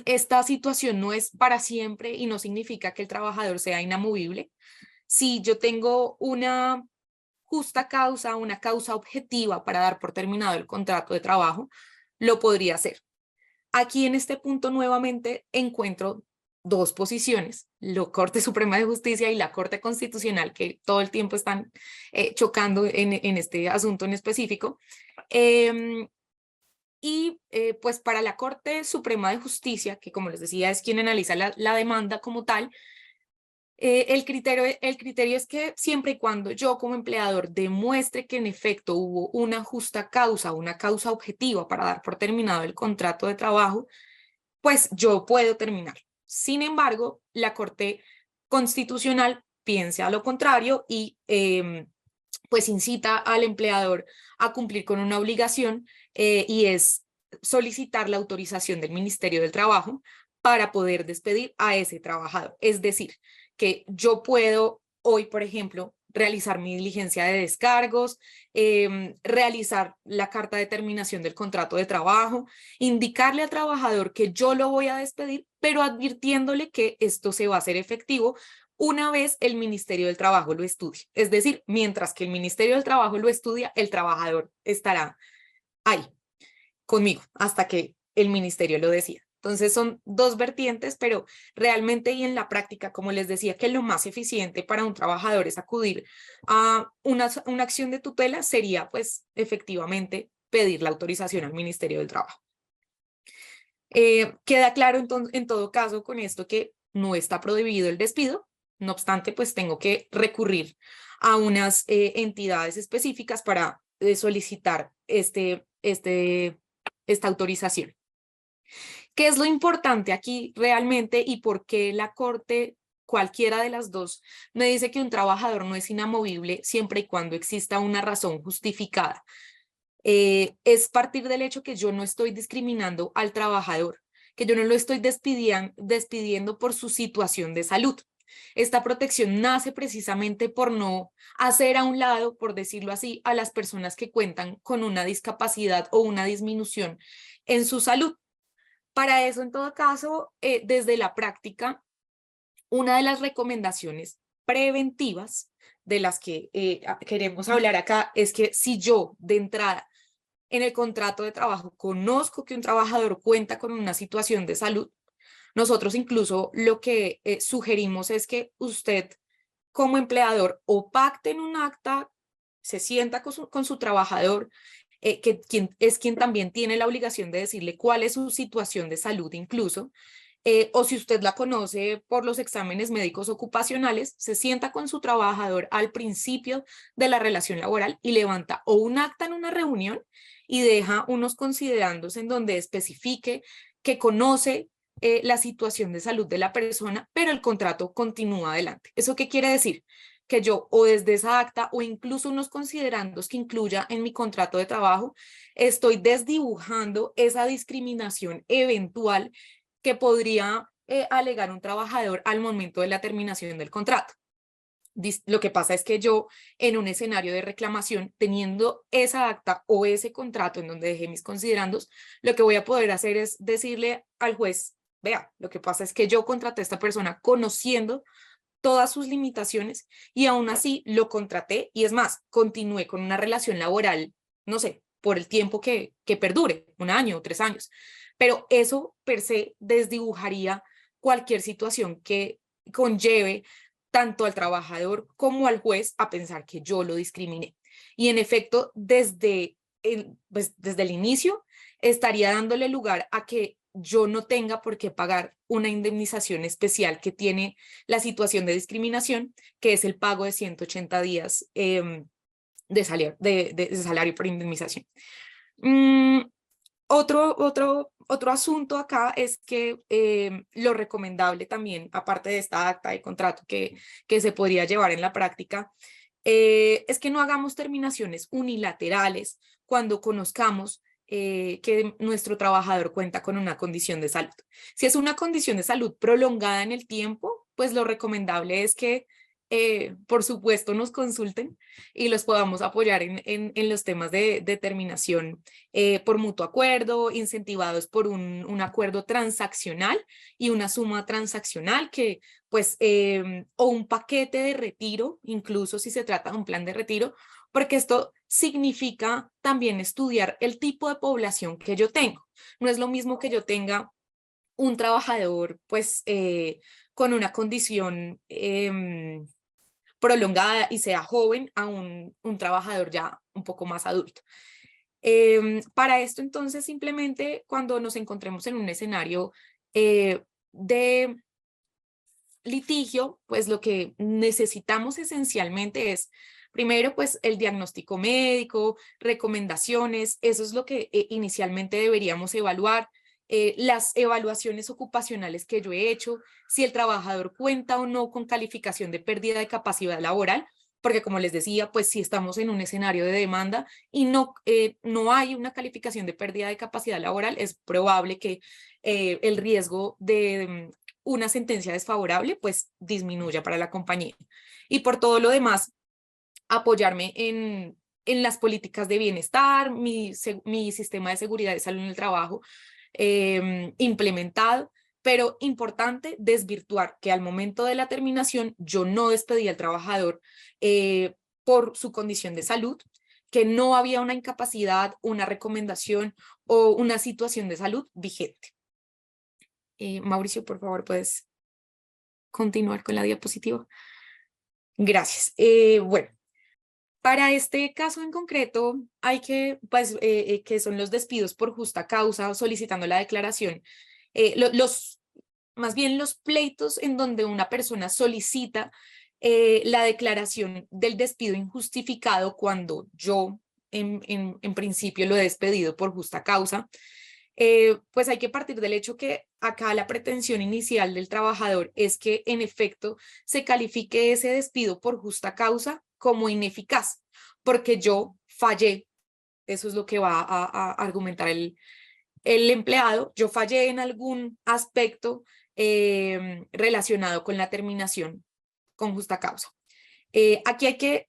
esta situación no es para siempre y no significa que el trabajador sea inamovible. Si yo tengo una justa causa, una causa objetiva para dar por terminado el contrato de trabajo, lo podría hacer. Aquí en este punto nuevamente encuentro dos posiciones, la Corte Suprema de Justicia y la Corte Constitucional, que todo el tiempo están chocando en este asunto en específico. Pues para la Corte Suprema de Justicia, que como les decía es quien analiza la demanda como tal, el criterio es que siempre y cuando yo como empleador demuestre que en efecto hubo una justa causa, una causa objetiva para dar por terminado el contrato de trabajo, pues yo puedo terminar. Sin embargo, la Corte Constitucional piensa a lo contrario y pues incita al empleador a cumplir con una obligación y es solicitar la autorización del Ministerio del Trabajo para poder despedir a ese trabajador. Es decir, que yo puedo hoy, por ejemplo, realizar mi diligencia de descargos, realizar la carta de terminación del contrato de trabajo, indicarle al trabajador que yo lo voy a despedir, pero advirtiéndole que esto se va a hacer efectivo una vez el Ministerio del Trabajo lo estudie. Es decir, mientras que el Ministerio del Trabajo lo estudia, el trabajador estará ahí conmigo hasta que el ministerio lo decida. Entonces son dos vertientes, pero realmente y en la práctica, como les decía, que lo más eficiente para un trabajador es acudir a una acción de tutela sería pues efectivamente pedir la autorización al Ministerio del Trabajo. Queda claro entonces, en todo caso con esto que no está prohibido el despido, no obstante pues tengo que recurrir a unas entidades específicas para solicitar esta autorización. ¿Qué es lo importante aquí realmente y por qué la Corte, cualquiera de las dos, me dice que un trabajador no es inamovible siempre y cuando exista una razón justificada? Es partir del hecho que yo no estoy discriminando al trabajador, que yo no lo estoy despidiendo por su situación de salud. Esta protección nace precisamente por no hacer a un lado, por decirlo así, a las personas que cuentan con una discapacidad o una disminución en su salud. Para eso, en todo caso, desde la práctica, una de las recomendaciones preventivas de las que queremos hablar acá es que si yo de entrada en el contrato de trabajo conozco que un trabajador cuenta con una situación de salud, nosotros incluso lo que sugerimos es que usted como empleador o pacte en un acta, se sienta con su trabajador, quien también tiene la obligación de decirle cuál es su situación de salud incluso, o si usted la conoce por los exámenes médicos ocupacionales, se sienta con su trabajador al principio de la relación laboral y levanta o un acta en una reunión y deja unos considerandos en donde especifique que conoce la situación de salud de la persona, pero el contrato continúa adelante. ¿Eso qué quiere decir? Que yo o desde esa acta o incluso unos considerandos que incluya en mi contrato de trabajo, estoy desdibujando esa discriminación eventual que podría alegar un trabajador al momento de la terminación del contrato. Lo que pasa es que yo en un escenario de reclamación, teniendo esa acta o ese contrato en donde dejé mis considerandos, lo que voy a poder hacer es decirle al juez, vea, lo que pasa es que yo contraté a esta persona conociendo todas sus limitaciones y aún así lo contraté y es más, continué con una relación laboral, no sé, por el tiempo que perdure, 1 año o 3 años. Pero eso per se desdibujaría cualquier situación que conlleve tanto al trabajador como al juez a pensar que yo lo discriminé. Y en efecto, desde el inicio, estaría dándole lugar a que yo no tenga por qué pagar una indemnización especial que tiene la situación de discriminación, que es el pago de 180 días de salario por indemnización. Otro asunto acá es que lo recomendable también, aparte de esta acta de contrato que se podría llevar en la práctica, es que no hagamos terminaciones unilaterales cuando conozcamos que nuestro trabajador cuenta con una condición de salud. Si es una condición de salud prolongada en el tiempo, pues lo recomendable es que, por supuesto, nos consulten y los podamos apoyar en los temas de determinación por mutuo acuerdo, incentivados por un acuerdo transaccional y una suma transaccional que, pues, o un paquete de retiro, incluso si se trata de un plan de retiro, porque esto significa también estudiar el tipo de población que yo tengo. No es lo mismo que yo tenga un trabajador, pues, con una condición prolongada y sea joven a un trabajador ya un poco más adulto. Para esto, entonces, simplemente cuando nos encontremos en un escenario de litigio, pues lo que necesitamos esencialmente es, primero, pues el diagnóstico médico, recomendaciones, eso es lo que inicialmente deberíamos evaluar, las evaluaciones ocupacionales que yo he hecho, si el trabajador cuenta o no con calificación de pérdida de capacidad laboral, porque como les decía, pues si estamos en un escenario de demanda y no hay una calificación de pérdida de capacidad laboral, es probable que el riesgo de una sentencia desfavorable pues disminuya para la compañía. Y por todo lo demás, apoyarme en las políticas de bienestar, mi sistema de seguridad y salud en el trabajo implementado, pero importante desvirtuar que al momento de la terminación yo no despedí al trabajador por su condición de salud, que no había una incapacidad, una recomendación o una situación de salud vigente. Mauricio, por favor, puedes continuar con la diapositiva. Gracias. Bueno, para este caso en concreto, hay que son los despidos por justa causa, solicitando la declaración, más bien los pleitos en donde una persona solicita la declaración del despido injustificado cuando yo en principio lo he despedido por justa causa. Pues hay que partir del hecho que acá la pretensión inicial del trabajador es que en efecto se califique ese despido por justa causa como ineficaz, porque yo fallé. Eso es lo que va a argumentar el empleado. Yo fallé en algún aspecto relacionado con la terminación con justa causa. Aquí hay que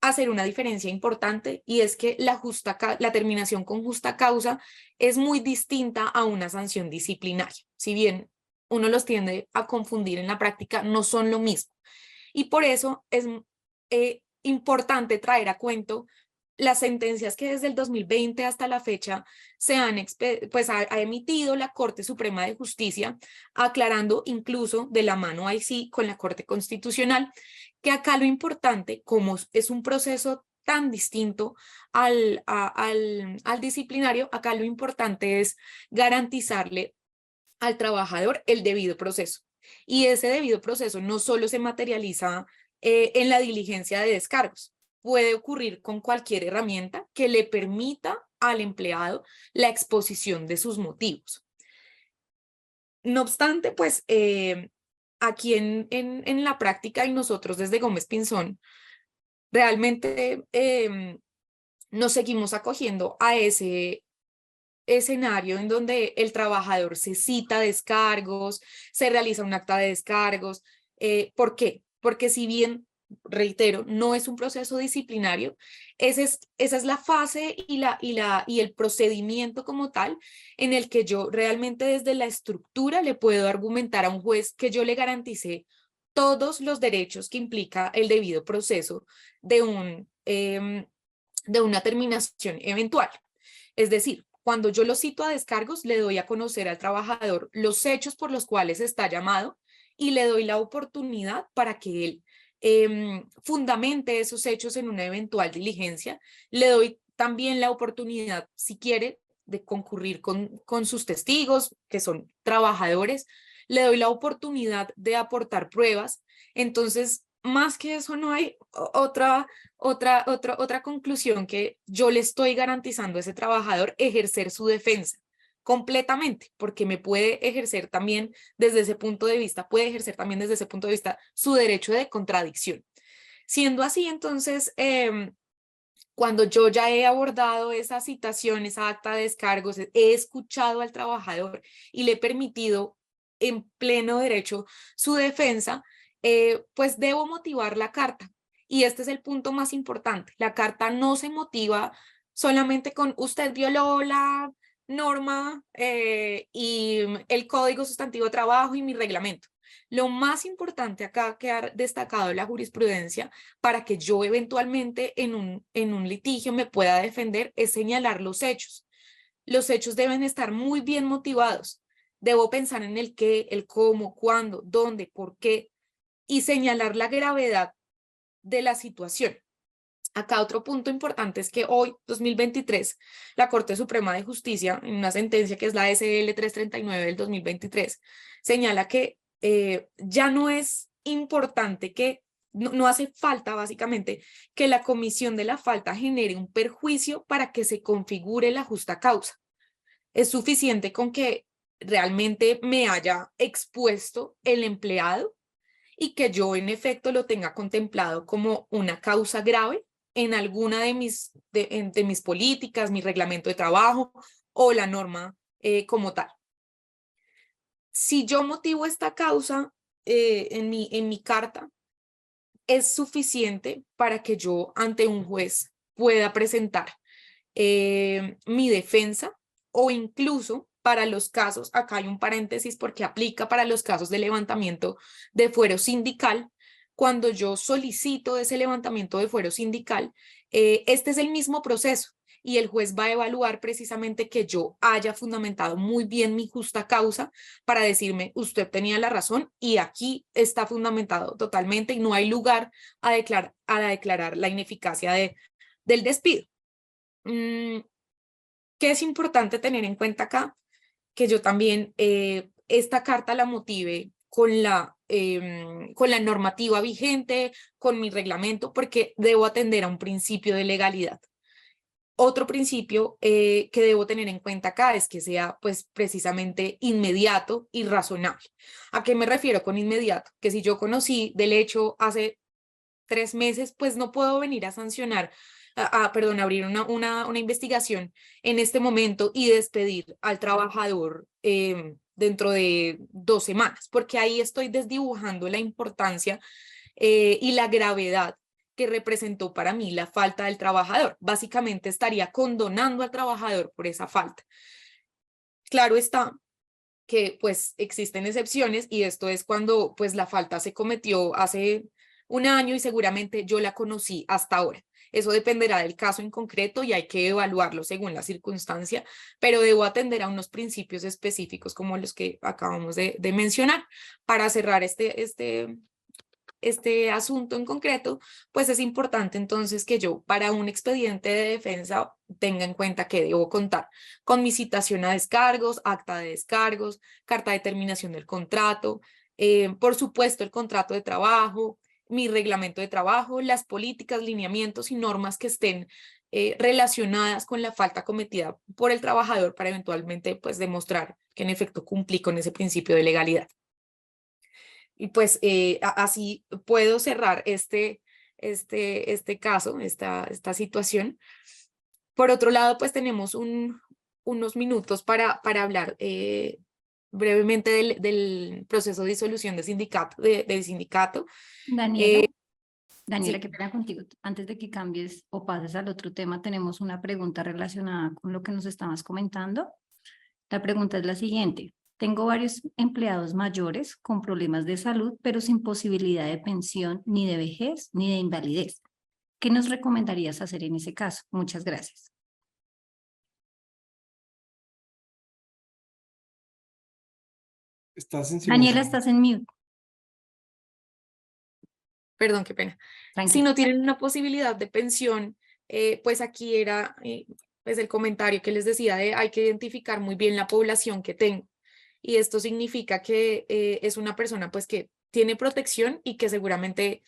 hacer una diferencia importante, y es que la terminación con justa causa es muy distinta a una sanción disciplinaria. Si bien uno los tiende a confundir en la práctica, no son lo mismo. Y por eso es importante traer a cuento las sentencias que desde el 2020 hasta la fecha ha emitido la Corte Suprema de Justicia, aclarando incluso de la mano ahí sí con la Corte Constitucional, que acá lo importante, como es un proceso tan distinto al disciplinario, acá lo importante es garantizarle al trabajador el debido proceso. Y ese debido proceso no solo se materializa en la diligencia de descargos, puede ocurrir con cualquier herramienta que le permita al empleado la exposición de sus motivos. No obstante, pues aquí en la práctica y nosotros desde Gómez Pinzón, realmente nos seguimos acogiendo a ese escenario en donde el trabajador se cita descargos, se realiza un acta de descargos. ¿Por qué? Porque si bien, reitero, no es un proceso disciplinario, esa es la fase y el procedimiento como tal en el que yo realmente desde la estructura le puedo argumentar a un juez que yo le garanticé todos los derechos que implica el debido proceso de una terminación eventual. Es decir, cuando yo lo cito a descargos, le doy a conocer al trabajador los hechos por los cuales está llamado y le doy la oportunidad para que él fundamente esos hechos en una eventual diligencia. Le doy también la oportunidad, si quiere, de concurrir con sus testigos, que son trabajadores. Le doy la oportunidad de aportar pruebas. Entonces, más que eso, no hay otra conclusión que yo le estoy garantizando a ese trabajador ejercer su defensa completamente, porque me puede ejercer también desde ese punto de vista, su derecho de contradicción. Siendo así, entonces, cuando yo ya he abordado esa citación, esa acta de descargos, he escuchado al trabajador y le he permitido en pleno derecho su defensa, pues debo motivar la carta. Y este es el punto más importante. La carta no se motiva solamente con usted violó la norma y el código sustantivo de trabajo y mi reglamento. Lo más importante acá que ha destacado la jurisprudencia para que yo eventualmente en un litigio me pueda defender es señalar los hechos. Los hechos deben estar muy bien motivados. Debo pensar en el qué, el cómo, cuándo, dónde, por qué y señalar la gravedad de la situación. Acá otro punto importante es que hoy, 2023, la Corte Suprema de Justicia, en una sentencia que es la SL 339 del 2023, señala que ya no es importante no hace falta básicamente que la comisión de la falta genere un perjuicio para que se configure la justa causa. Es suficiente con que realmente me haya expuesto el empleado y que yo en efecto lo tenga contemplado como una causa grave en alguna de mis políticas, mi reglamento de trabajo o la norma como tal. Si yo motivo esta causa en mi carta, es suficiente para que yo ante un juez pueda presentar mi defensa, o incluso para los casos, acá hay un paréntesis porque aplica para los casos de levantamiento de fuero sindical. Cuando yo solicito ese levantamiento de fuero sindical, este es el mismo proceso y el juez va a evaluar precisamente que yo haya fundamentado muy bien mi justa causa para decirme, usted tenía la razón y aquí está fundamentado totalmente y no hay lugar a declarar la ineficacia del despido. ¿Qué es importante tener en cuenta acá? Que yo también esta carta la motive con la normativa vigente, con mi reglamento, porque debo atender a un principio de legalidad. Otro principio que debo tener en cuenta acá es que sea pues precisamente inmediato y razonable. ¿A qué me refiero con inmediato? Que si yo conocí del hecho hace 3 meses, pues no puedo venir a sancionar, perdón, abrir una investigación en este momento y despedir al trabajador dentro de 2 semanas, porque ahí estoy desdibujando la importancia y la gravedad que representó para mí la falta del trabajador. Básicamente estaría condonando al trabajador por esa falta. Claro está que pues existen excepciones y esto es cuando pues la falta se cometió hace 1 año y seguramente yo la conocí hasta ahora. Eso dependerá del caso en concreto y hay que evaluarlo según la circunstancia, pero debo atender a unos principios específicos como los que acabamos de mencionar. Para cerrar este asunto en concreto, pues es importante entonces que yo para un expediente de defensa tenga en cuenta que debo contar con mi citación a descargos, acta de descargos, carta de terminación del contrato, por supuesto el contrato de trabajo, mi reglamento de trabajo, las políticas, lineamientos y normas que estén relacionadas con la falta cometida por el trabajador para eventualmente pues demostrar que en efecto cumplí con ese principio de legalidad. Y pues así puedo cerrar este caso, esta situación. Por otro lado, pues tenemos unos minutos para hablar brevemente del proceso de disolución del sindicato. Daniela, Daniela, Sí, qué pena contigo. Antes de que cambies o pases al otro tema, tenemos una pregunta relacionada con lo que nos estabas comentando. La pregunta es la siguiente. Tengo varios empleados mayores con problemas de salud, pero sin posibilidad de pensión, ni de vejez, ni de invalidez. ¿Qué nos recomendarías hacer en ese caso? Muchas gracias. Estás en Daniela, silencio. estás en mute. perdón, qué pena. Si Tranquila. no tienen una posibilidad de pensión, pues aquí era pues el comentario que les decía de hay que identificar muy bien la población que tengo. Y esto significa que es una persona pues que tiene protección y que seguramente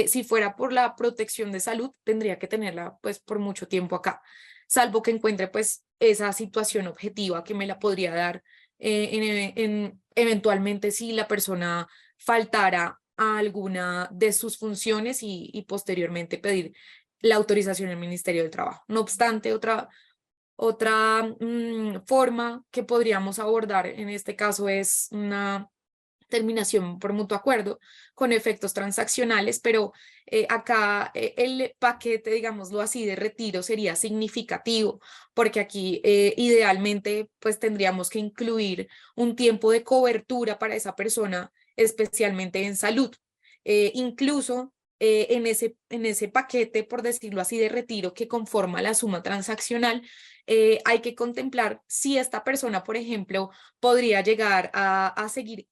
si fuera por la protección de salud tendría que tenerla pues por mucho tiempo acá, salvo que encuentre pues esa situación objetiva que me la podría dar eventualmente si la persona faltara a alguna de sus funciones y posteriormente pedir la autorización del Ministerio del Trabajo. No obstante, otra forma que podríamos abordar en este caso es una terminación por mutuo acuerdo con efectos transaccionales, pero acá el paquete, digámoslo así, de retiro sería significativo, porque aquí idealmente pues tendríamos que incluir un tiempo de cobertura para esa persona, especialmente en salud. Incluso en ese paquete, por decirlo así, de retiro que conforma la suma transaccional, hay que contemplar si esta persona, por ejemplo, podría llegar a seguir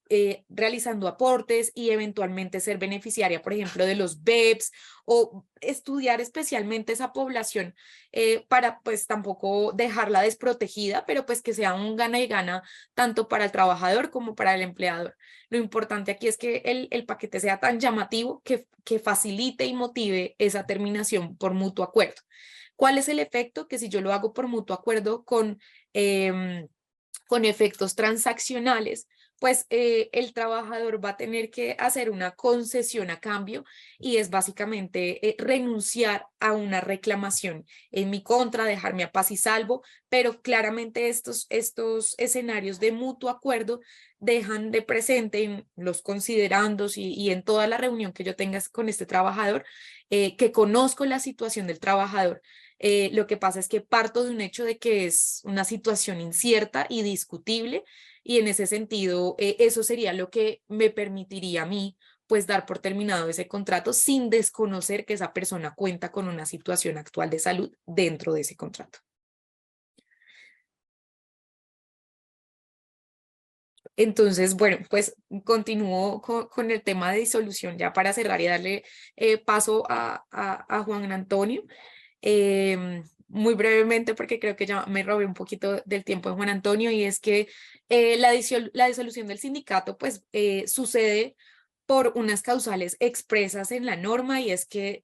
realizando aportes y eventualmente ser beneficiaria, por ejemplo, de los BEPS o estudiar especialmente esa población para pues tampoco dejarla desprotegida, pero pues que sea un gana y gana tanto para el trabajador como para el empleador. Lo importante aquí es que el paquete sea tan llamativo que facilite y motive esa terminación por mutuo acuerdo. ¿Cuál es el efecto? Que si yo lo hago por mutuo acuerdo con efectos transaccionales, pues el trabajador va a tener que hacer una concesión a cambio y es básicamente renunciar a una reclamación en mi contra, dejarme a paz y salvo, pero claramente estos escenarios de mutuo acuerdo dejan de presente en los considerandos y en toda la reunión que yo tenga con este trabajador, que conozco la situación del trabajador. Lo que pasa es que parto de un hecho de que es una situación incierta y discutible, y en ese sentido, eso sería lo que me permitiría a mí pues dar por terminado ese contrato sin desconocer que esa persona cuenta con una situación actual de salud dentro de ese contrato. Entonces, bueno, pues continúo con el tema de disolución ya para cerrar y darle paso a Juan Antonio. Muy brevemente, porque creo que ya me robé un poquito del tiempo de Juan Antonio, y es que la disolución del sindicato pues sucede por unas causales expresas en la norma, y es que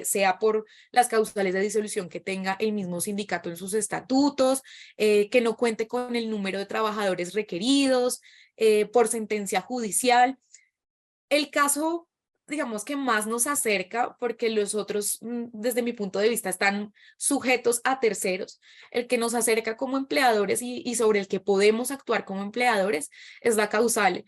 sea por las causales de disolución que tenga el mismo sindicato en sus estatutos, que no cuente con el número de trabajadores requeridos, por sentencia judicial. El caso, digamos, que más nos acerca, porque los otros, desde mi punto de vista, están sujetos a terceros. El que nos acerca como empleadores y sobre el que podemos actuar como empleadores es la causal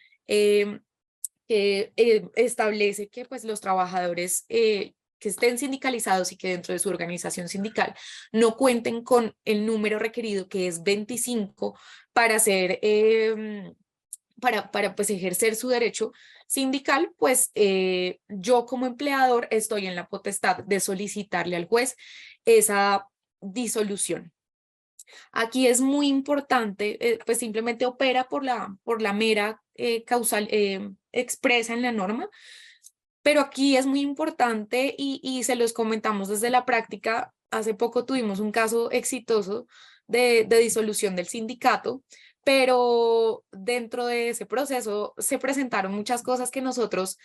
que establece que pues los trabajadores que estén sindicalizados y que dentro de su organización sindical no cuenten con el número requerido, que es 25, para hacer para pues ejercer su derecho sindical, pues yo como empleador estoy en la potestad de solicitarle al juez esa disolución. Aquí es muy importante, pues simplemente opera por la mera causal expresa en la norma, pero aquí es muy importante y se los comentamos desde la práctica. Hace poco tuvimos un caso exitoso de disolución del sindicato, pero dentro de ese proceso se presentaron muchas cosas que nosotros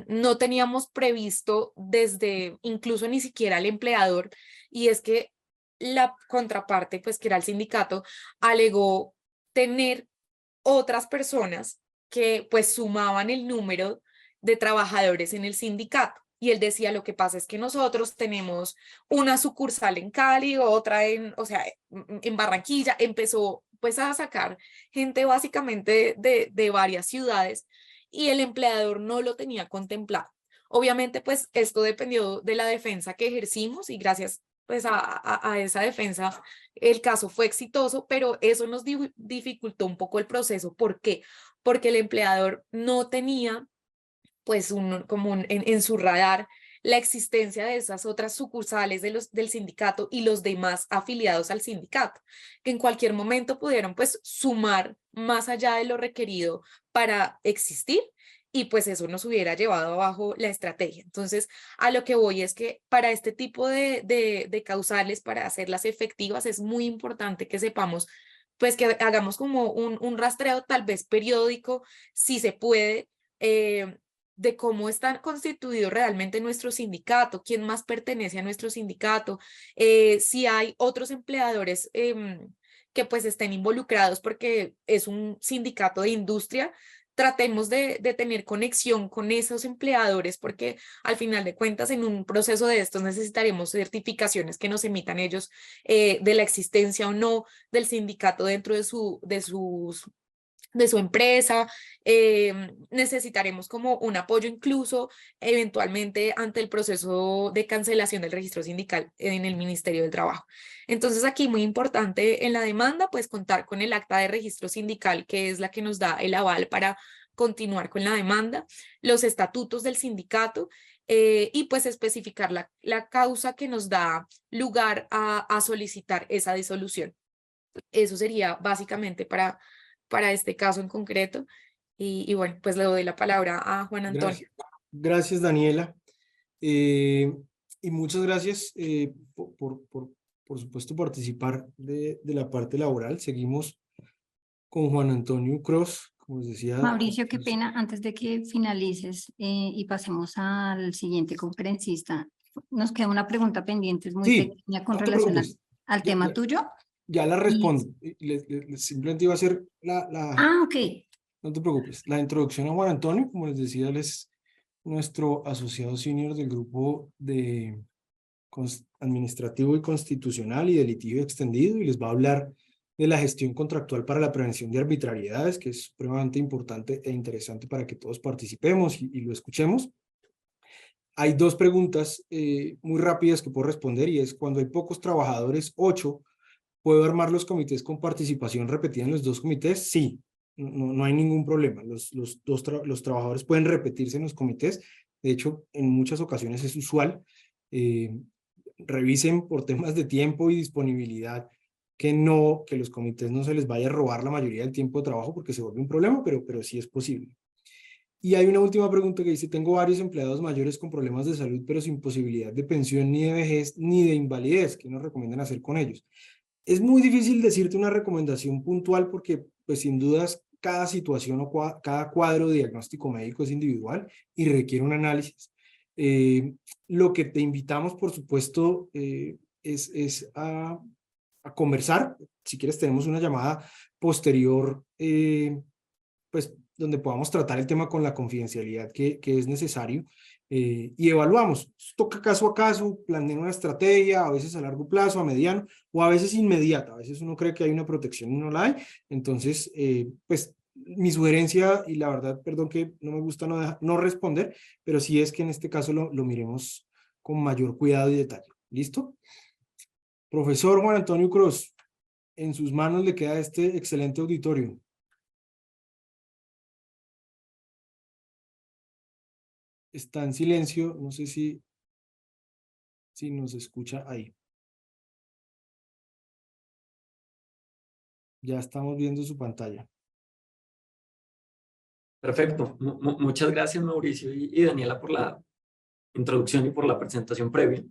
no teníamos previsto desde incluso ni siquiera el empleador, y es que la contraparte, pues que era el sindicato, alegó tener otras personas que pues sumaban el número de trabajadores en el sindicato. Y él decía, lo que pasa es que nosotros tenemos una sucursal en Cali, otra o sea, en Barranquilla. Empezó pues a sacar gente básicamente de varias ciudades, y el empleador no lo tenía contemplado. Obviamente pues esto dependió de la defensa que ejercimos, y gracias pues a esa defensa el caso fue exitoso, pero eso nos dificultó un poco el proceso. ¿Por qué? Porque el empleador no tenía pues en su radar la existencia de esas otras sucursales del sindicato y los demás afiliados al sindicato, que en cualquier momento pudieron pues sumar más allá de lo requerido para existir, y pues eso nos hubiera llevado abajo la estrategia. Entonces, a lo que voy es que para este tipo de causales, para hacerlas efectivas, es muy importante que sepamos, pues que hagamos como un rastreo tal vez periódico, si se puede, de cómo está constituido realmente nuestro sindicato, quién más pertenece a nuestro sindicato, si hay otros empleadores que pues estén involucrados, porque es un sindicato de industria. Tratemos de tener conexión con esos empleadores, porque al final de cuentas en un proceso de estos necesitaremos certificaciones que nos emitan ellos de la existencia o no del sindicato dentro de su empresa. Necesitaremos como un apoyo incluso eventualmente ante el proceso de cancelación del registro sindical en el Ministerio del Trabajo. Entonces aquí muy importante en la demanda pues contar con el acta de registro sindical, que es la que nos da el aval para continuar con la demanda, los estatutos del sindicato, y pues especificar la causa que nos da lugar a solicitar esa disolución. Eso sería básicamente para este caso en concreto. Y bueno, pues le doy la palabra a Juan Antonio. Gracias, Daniela. Y muchas gracias por supuesto, participar de la parte laboral. Seguimos con Juan Antonio Cross, como les decía. Mauricio, qué pena, antes de que finalices y pasemos al siguiente conferencista, nos queda una pregunta pendiente, es muy pequeña con relación al tema tuyo. Ya la respondo. Simplemente iba a hacer Ah, ok. No te preocupes. La introducción a Juan Antonio, como les decía, él es nuestro asociado senior del grupo de administrativo y constitucional y de litigio extendido, y les va a hablar de la gestión contractual para la prevención de arbitrariedades, que es supremamente importante e interesante para que todos participemos y lo escuchemos. Hay dos preguntas muy rápidas que puedo responder, y es: cuando hay pocos trabajadores, 8, ¿puedo armar los comités con participación repetida en los dos comités? Sí, no hay ningún problema. Los trabajadores pueden repetirse en los comités. De hecho, en muchas ocasiones es usual. Revisen por temas de tiempo y disponibilidad que los comités no se les vaya a robar la mayoría del tiempo de trabajo, porque se vuelve un problema, pero sí es posible. Y hay una última pregunta que dice: tengo varios empleados mayores con problemas de salud, pero sin posibilidad de pensión, ni de vejez, ni de invalidez. ¿Qué nos recomiendan hacer con ellos? Es muy difícil decirte una recomendación puntual, porque pues sin dudas cada situación o cada cuadro de diagnóstico médico es individual y requiere un análisis. Lo que te invitamos, por supuesto, es a conversar. Si quieres, tenemos una llamada posterior, pues donde podamos tratar el tema con la confidencialidad que es necesario, y evaluamos. Toca caso a caso, planear una estrategia, a veces a largo plazo, a mediano, o a veces inmediata. A veces uno cree que hay una protección y no la hay. Entonces, pues mi sugerencia, y la verdad, perdón que no me gusta no responder, pero sí es que en este caso lo miremos con mayor cuidado y detalle. ¿Listo? Profesor Juan Antonio Cruz, en sus manos le queda este excelente auditorio. Está en silencio, no sé si nos escucha ahí. Ya estamos viendo su pantalla. Perfecto. Muchas gracias, Mauricio y Daniela, por la introducción y por la presentación previa.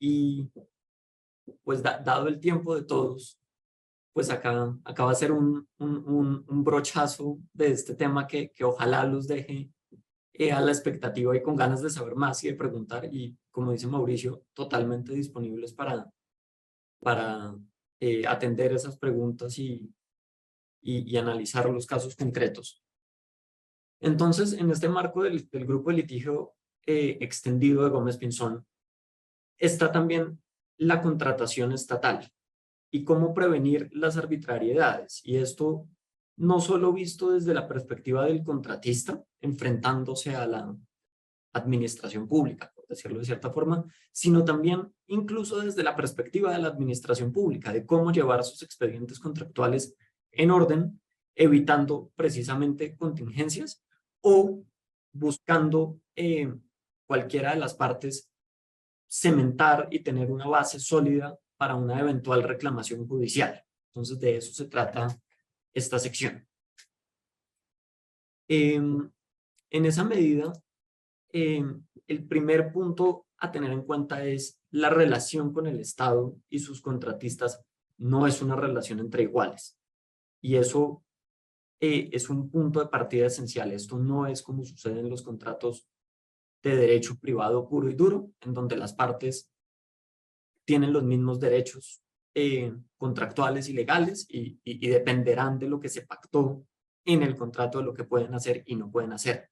Y pues dado el tiempo de todos, pues acá va a ser un brochazo de este tema que ojalá los deje a la expectativa y con ganas de saber más y de preguntar, y como dice Mauricio, totalmente disponibles para atender esas preguntas y analizar los casos concretos. Entonces, en este marco del grupo de litigio extendido de Gómez Pinzón, está también la contratación estatal y cómo prevenir las arbitrariedades. Y esto no solo visto desde la perspectiva del contratista, enfrentándose a la administración pública, por decirlo de cierta forma, sino también incluso desde la perspectiva de la administración pública, de cómo llevar sus expedientes contractuales en orden, evitando precisamente contingencias o buscando cualquiera de las partes cementar y tener una base sólida para una eventual reclamación judicial. Entonces, de eso se trata esta sección. En esa medida, el primer punto a tener en cuenta es la relación con el Estado y sus contratistas. No es una relación entre iguales. Y eso es un punto de partida esencial. Esto no es como sucede en los contratos de derecho privado puro y duro, en donde las partes tienen los mismos derechos contractuales y legales y dependerán de lo que se pactó en el contrato, de lo que pueden hacer y no pueden hacer.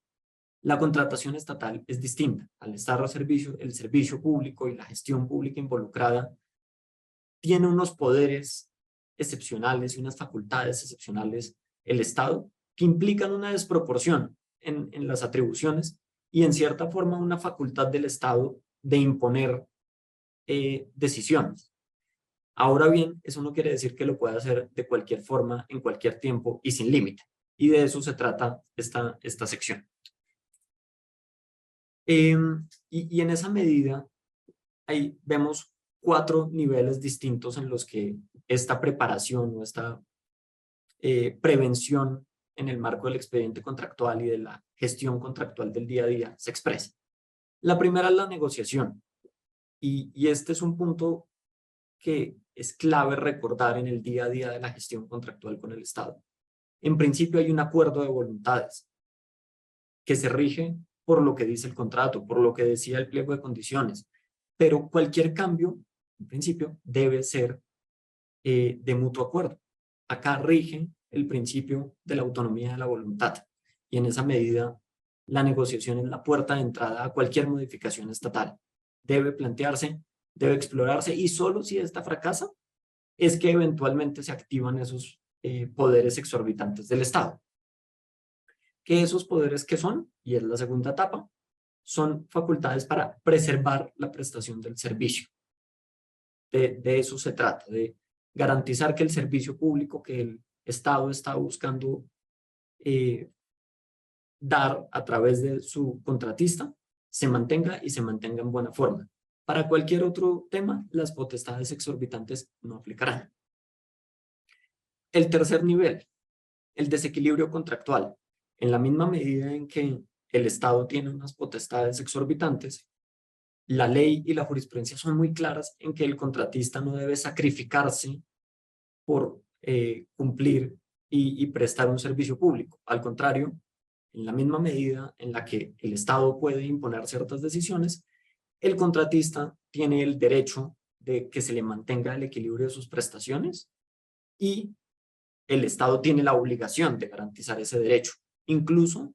La contratación estatal es distinta. Al estar al servicio, el servicio público y la gestión pública involucrada tiene unos poderes excepcionales y unas facultades excepcionales el Estado, que implican una desproporción en las atribuciones y en cierta forma una facultad del Estado de imponer decisiones. Ahora bien, eso no quiere decir que lo pueda hacer de cualquier forma, en cualquier tiempo y sin límite. Y de eso se trata esta sección. Y en esa medida, ahí vemos 4 niveles distintos en los que esta preparación o esta prevención en el marco del expediente contractual y de la gestión contractual del día a día se expresa. La primera es la negociación. Y este es un punto que es clave recordar en el día a día de la gestión contractual con el Estado. En principio hay un acuerdo de voluntades que se rige por lo que dice el contrato, por lo que decía el pliego de condiciones, pero cualquier cambio, en principio, debe ser de mutuo acuerdo. Acá rigen el principio de la autonomía de la voluntad. Y en esa medida, la negociación es la puerta de entrada a cualquier modificación estatal. Debe plantearse, debe explorarse, y solo si esta fracasa es que eventualmente se activan esos poderes exorbitantes del Estado. ¿Qué esos poderes qué son? Y es la segunda etapa. Son facultades para preservar la prestación del servicio. De eso se trata, de garantizar que el servicio público que el Estado está buscando dar a través de su contratista se mantenga y se mantenga en buena forma. Para cualquier otro tema, las potestades exorbitantes no aplicarán. El tercer nivel, el desequilibrio contractual. En la misma medida en que el Estado tiene unas potestades exorbitantes, la ley y la jurisprudencia son muy claras en que el contratista no debe sacrificarse por cumplir y prestar un servicio público. Al contrario, en la misma medida en la que el Estado puede imponer ciertas decisiones, el contratista tiene el derecho de que se le mantenga el equilibrio de sus prestaciones, y el Estado tiene la obligación de garantizar ese derecho, incluso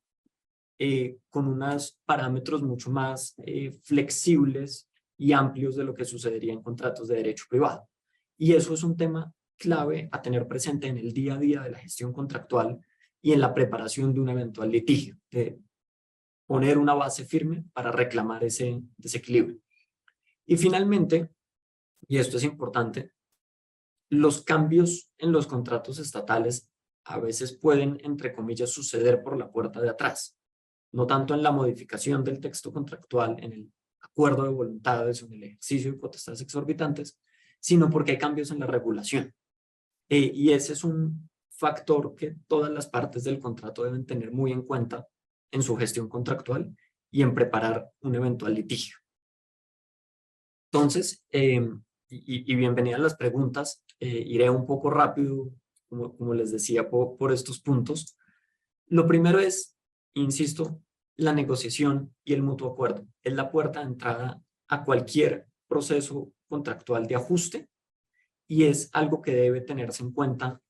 con unos parámetros mucho más flexibles y amplios de lo que sucedería en contratos de derecho privado. Y eso es un tema clave a tener presente en el día a día de la gestión contractual y en la preparación de un eventual litigio, de poner una base firme para reclamar ese desequilibrio. Y finalmente, y esto es importante, los cambios en los contratos estatales a veces pueden, entre comillas, suceder por la puerta de atrás, no tanto en la modificación del texto contractual, en el acuerdo de voluntades o en el ejercicio de potestades exorbitantes, sino porque hay cambios en la regulación. Y ese es un factor que todas las partes del contrato deben tener muy en cuenta en su gestión contractual y en preparar un eventual litigio. Entonces, y bienvenidas las preguntas, iré un poco rápido, como les decía, por estos puntos. Lo primero es, insisto, la negociación y el mutuo acuerdo. Es la puerta de entrada a cualquier proceso contractual de ajuste y es algo que debe tenerse en cuenta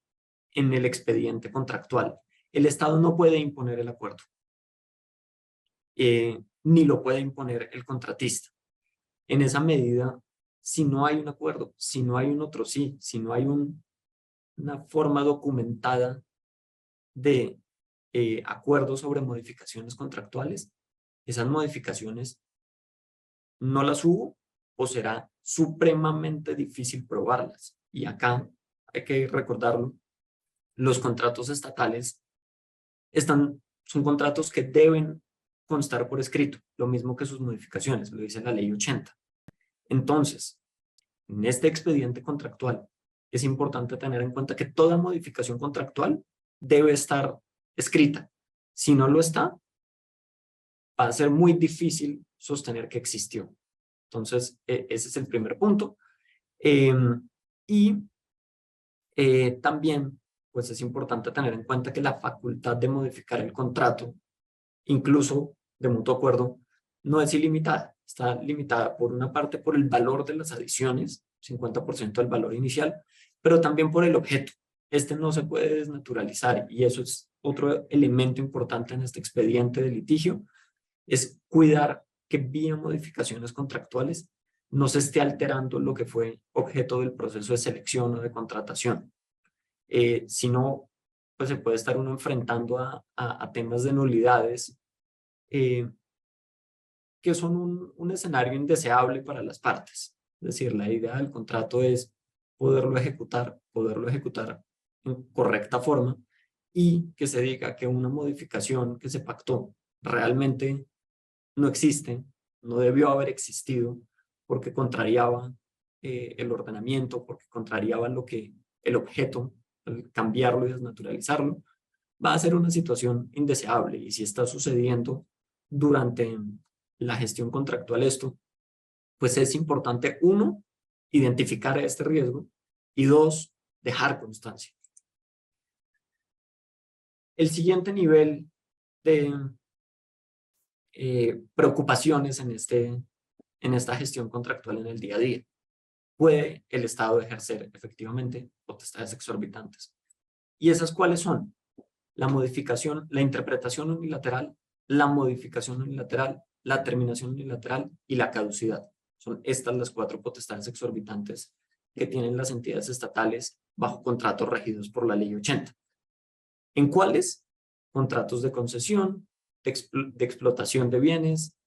en el expediente contractual. El Estado no puede imponer el acuerdo, ni lo puede imponer el contratista. En esa medida, si no hay un acuerdo, si no hay un otro sí, si no hay una forma documentada de acuerdos sobre modificaciones contractuales, esas modificaciones no las hubo o será supremamente difícil probarlas. Y acá hay que recordarlo, los contratos estatales son contratos que deben constar por escrito, lo mismo que sus modificaciones, lo dice la ley 80. Entonces, en este expediente contractual es importante tener en cuenta que toda modificación contractual debe estar escrita. Si no lo está, va a ser muy difícil sostener que existió. Entonces, ese es el primer punto. También, pues es importante tener en cuenta que la facultad de modificar el contrato, incluso de mutuo acuerdo, no es ilimitada. Está limitada por una parte por el valor de las adiciones, 50% del valor inicial, pero también por el objeto. Este no se puede desnaturalizar y eso es otro elemento importante en este expediente de litigio, es cuidar que vía modificaciones contractuales no se esté alterando lo que fue objeto del proceso de selección o de contratación. Si no, pues se puede estar uno enfrentando a temas de nulidades que son un escenario indeseable para las partes. Es decir, la idea del contrato es poderlo ejecutar en correcta forma y que se diga que una modificación que se pactó realmente no existe, no debió haber existido porque contrariaba el ordenamiento, porque contrariaba lo que el objeto, al cambiarlo y desnaturalizarlo, va a ser una situación indeseable. Y si está sucediendo durante la gestión contractual esto, pues es importante, uno, identificar este riesgo y dos, dejar constancia. El siguiente nivel de preocupaciones en esta gestión contractual en el día a día. ¿Puede el Estado ejercer efectivamente potestades exorbitantes? ¿Y esas cuáles son? La modificación, la interpretación unilateral, la modificación unilateral, la terminación unilateral y la caducidad. Son estas las 4 potestades exorbitantes que tienen las entidades estatales bajo contratos regidos por la Ley 80. ¿En cuáles? Contratos de concesión, de explotación de bienes,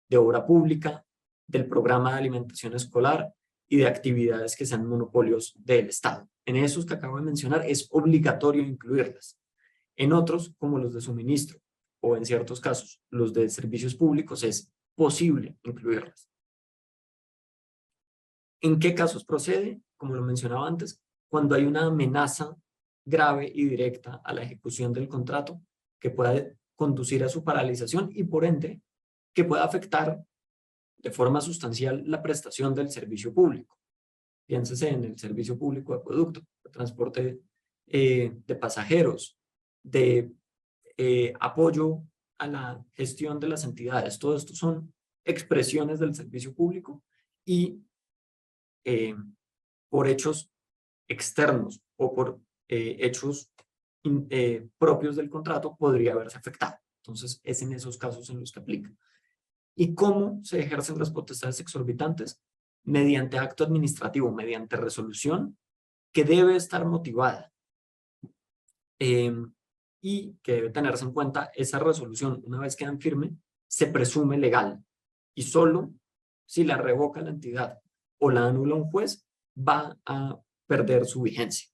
de obra pública, del programa de alimentación escolar y de actividades que sean monopolios del Estado. En esos que acabo de mencionar es obligatorio incluirlas. En otros, como los de suministro, o en ciertos casos, los de servicios públicos, es posible incluirlas. ¿En qué casos procede? Como lo mencionaba antes, cuando hay una amenaza grave y directa a la ejecución del contrato que pueda conducir a su paralización y por ende que pueda afectar de forma sustancial la prestación del servicio público. Piénsese en el servicio público de acueducto, de transporte de pasajeros, de apoyo a la gestión de las entidades. Todo esto son expresiones del servicio público y por hechos externos o por hechos propios del contrato podría verse afectado. Entonces, es en esos casos en los que aplica. ¿Y cómo se ejercen las potestades exorbitantes? Mediante acto administrativo, mediante resolución que debe estar motivada y que debe tenerse en cuenta esa resolución. Una vez queda en firme, se presume legal y solo si la revoca la entidad o la anula un juez, va a perder su vigencia.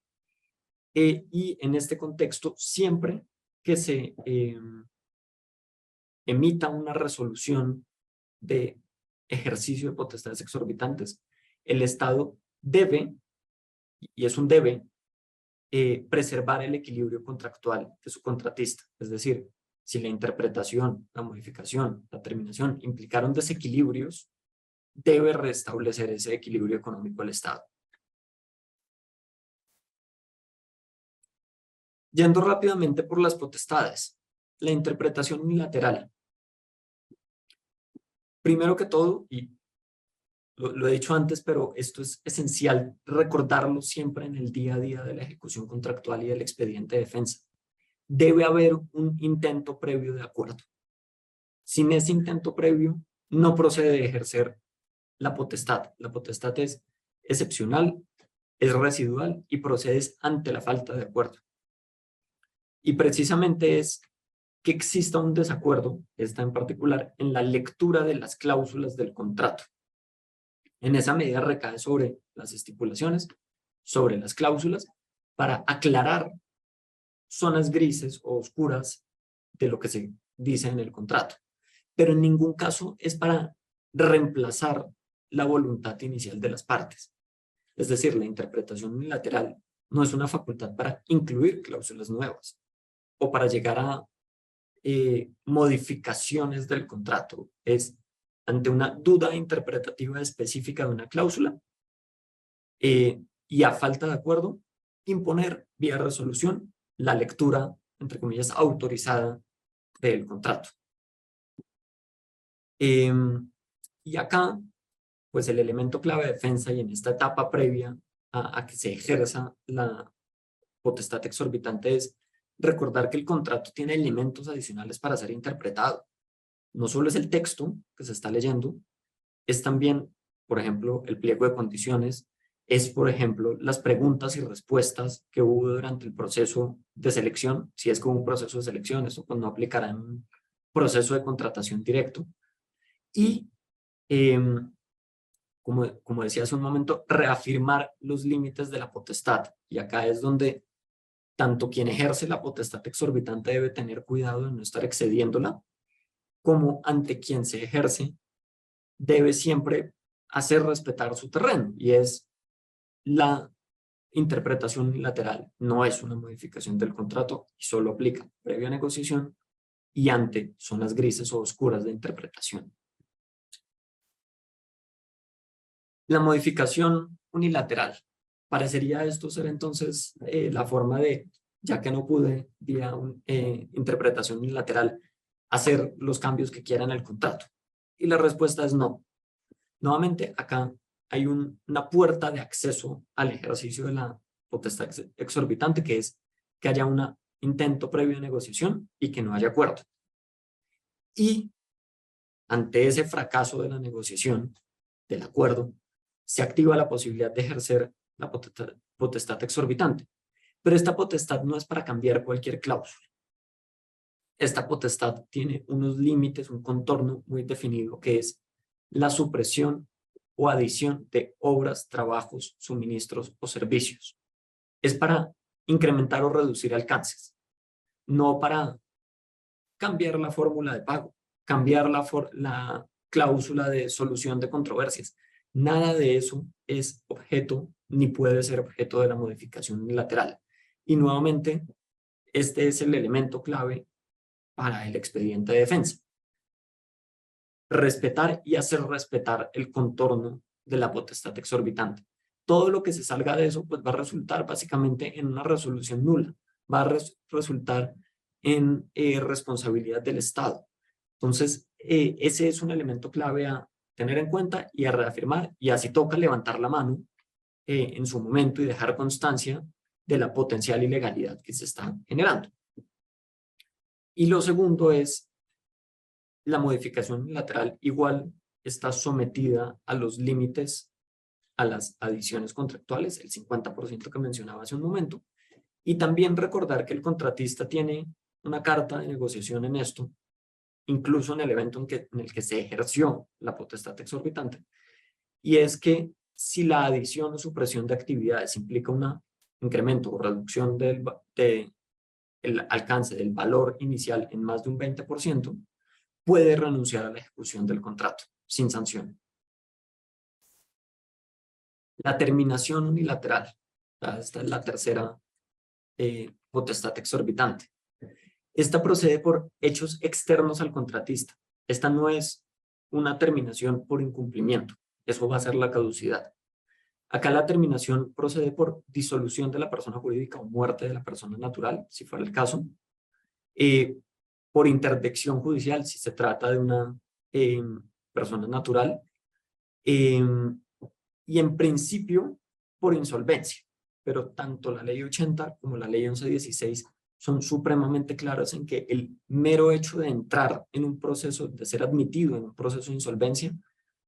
Y en este contexto, siempre que se emita una resolución de ejercicio de potestades exorbitantes, el Estado debe, y es un debe, preservar el equilibrio contractual de su contratista. Es decir, si la interpretación, la modificación, la terminación implicaron desequilibrios, debe restablecer ese equilibrio económico del Estado. Yendo rápidamente por las potestades, la interpretación unilateral. Primero que todo, y lo he dicho antes, pero esto es esencial recordarlo siempre en el día a día de la ejecución contractual y del expediente de defensa. Debe haber un intento previo de acuerdo. Sin ese intento previo, no procede a ejercer la potestad. La potestad es excepcional, es residual y procede ante la falta de acuerdo. Y precisamente es que exista un desacuerdo, esta en particular, en la lectura de las cláusulas del contrato. En esa medida recae sobre las estipulaciones, sobre las cláusulas, para aclarar zonas grises o oscuras de lo que se dice en el contrato. Pero en ningún caso es para reemplazar la voluntad inicial de las partes. Es decir, la interpretación unilateral no es una facultad para incluir cláusulas nuevas o para llegar a modificaciones del contrato. Es ante una duda interpretativa específica de una cláusula y a falta de acuerdo, imponer vía resolución la lectura, entre comillas, autorizada del contrato. Y acá, pues el elemento clave de defensa y en esta etapa previa a que se ejerza la potestad exorbitante es recordar que el contrato tiene elementos adicionales para ser interpretado. No solo es el texto que se está leyendo, es también, por ejemplo, el pliego de condiciones, es, por ejemplo, las preguntas y respuestas que hubo durante el proceso de selección, si es que hubo un proceso de selección, eso pues no aplicará en un proceso de contratación directo. Y, como decía hace un momento, reafirmar los límites de la potestad. Y acá es donde tanto quien ejerce la potestad exorbitante debe tener cuidado de no estar excediéndola, como ante quien se ejerce debe siempre hacer respetar su terreno, y es la interpretación unilateral. No es una modificación del contrato y solo aplica previa negociación y ante zonas grises o oscuras de interpretación. La modificación unilateral. Parecería esto ser entonces la forma de, ya que no pude vía interpretación unilateral, hacer los cambios que quiera en el contrato. Y la respuesta es no. Nuevamente, acá hay una puerta de acceso al ejercicio de la potestad exorbitante, que es que haya un intento previo de negociación y que no haya acuerdo. Y ante ese fracaso de la negociación, del acuerdo, se activa la posibilidad de ejercer la potestad exorbitante. Pero esta potestad no es para cambiar cualquier cláusula. Esta potestad tiene unos límites, un contorno muy definido, que es la supresión o adición de obras, trabajos, suministros o servicios. Es para incrementar o reducir alcances, no para cambiar la fórmula de pago, cambiar la cláusula de solución de controversias. Nada de eso es objeto ni puede ser objeto de la modificación unilateral. Y nuevamente, este es el elemento clave para el expediente de defensa. Respetar y hacer respetar el contorno de la potestad exorbitante. Todo lo que se salga de eso pues va a resultar básicamente en una resolución nula, va a resultar en responsabilidad del Estado. Entonces, ese es un elemento clave a tener en cuenta y a reafirmar, y así toca levantar la mano en su momento y dejar constancia de la potencial ilegalidad que se está generando. Y lo segundo es la modificación unilateral igual está sometida a los límites, a las adiciones contractuales, el 50% que mencionaba hace un momento, y también recordar que el contratista tiene una carta de negociación en esto, incluso en el evento en el que se ejerció la potestad exorbitante, y es que si la adición o supresión de actividades implica un incremento o reducción del alcance del valor inicial en más de un 20%, puede renunciar a la ejecución del contrato sin sanción. La terminación unilateral, esta es la tercera potestad exorbitante. Esta procede por hechos externos al contratista. Esta no es una terminación por incumplimiento, eso va a ser la caducidad. Acá la terminación procede por disolución de la persona jurídica o muerte de la persona natural, si fuera el caso, por interdicción judicial, si se trata de una persona natural, y en principio por insolvencia, pero tanto la ley 80 como la ley 1116 son supremamente claras en que el mero hecho de entrar en un proceso, de ser admitido en un proceso de insolvencia,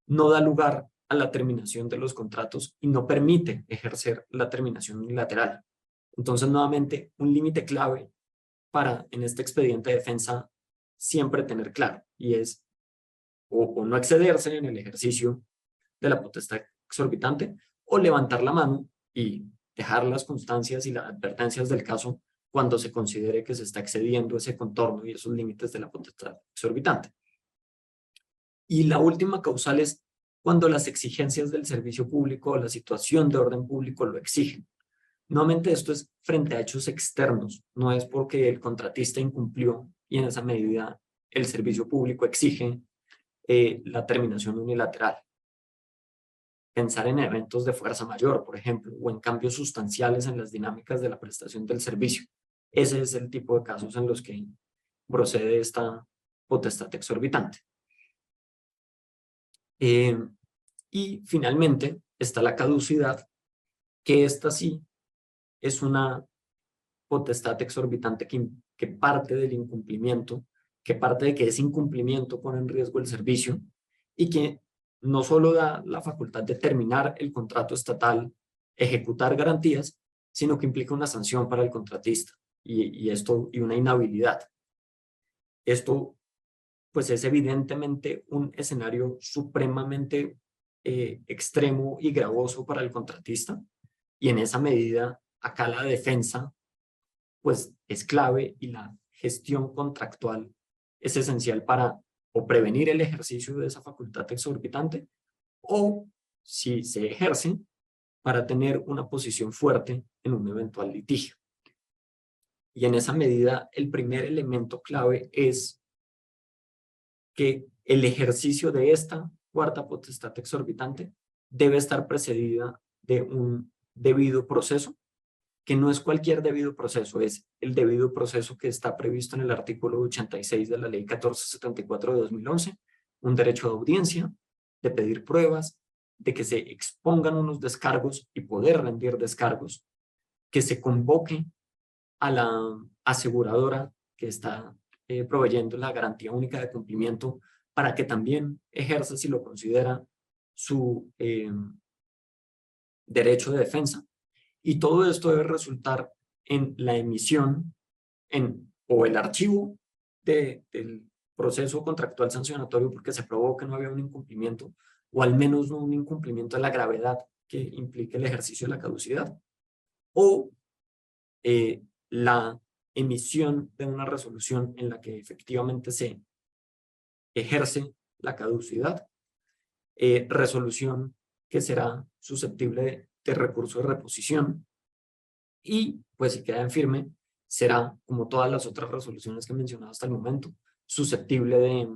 no da lugar a la terminación de los contratos y no permite ejercer la terminación unilateral. Entonces, nuevamente, un límite clave para en este expediente de defensa siempre tener claro, y es o no excederse en el ejercicio de la potestad exorbitante, o levantar la mano y dejar las constancias y las advertencias del caso cuando se considere que se está excediendo ese contorno y esos límites de la potestad exorbitante. Y la última causal es cuando las exigencias del servicio público o la situación de orden público lo exigen. Nuevamente esto es frente a hechos externos, no es porque el contratista incumplió y en esa medida el servicio público exige la terminación unilateral. Pensar en eventos de fuerza mayor, por ejemplo, o en cambios sustanciales en las dinámicas de la prestación del servicio. Ese es el tipo de casos en los que procede esta potestad exorbitante. Y finalmente está la caducidad, que esta sí es una potestad exorbitante que parte del incumplimiento, que parte de que ese incumplimiento pone en riesgo el servicio y que no solo da la facultad de terminar el contrato estatal, ejecutar garantías, sino que implica una sanción para el contratista y una inhabilidad. Esto pues es evidentemente un escenario supremamente extremo y gravoso para el contratista, y en esa medida acá la defensa pues es clave y la gestión contractual es esencial para o prevenir el ejercicio de esa facultad exorbitante o, si se ejerce, para tener una posición fuerte en un eventual litigio. Y en esa medida el primer elemento clave es que el ejercicio de esta cuarta potestad exorbitante debe estar precedida de un debido proceso, que no es cualquier debido proceso, es el debido proceso que está previsto en el artículo 86 de la ley 1474 de 2011, un derecho de audiencia, de pedir pruebas, de que se expongan unos descargos y poder rendir descargos, que se convoque a la aseguradora que está proveyendo la garantía única de cumplimiento para que también ejerza, si lo considera, su derecho de defensa. Y todo esto debe resultar en la emisión o el archivo del proceso contractual sancionatorio porque se probó que no había un incumplimiento, o al menos no un incumplimiento de la gravedad que implique el ejercicio de la caducidad, o la emisión de una resolución en la que efectivamente se ejerce la caducidad, resolución que será susceptible de recurso de reposición, y pues si queda en firme, será, como todas las otras resoluciones que he mencionado hasta el momento, susceptible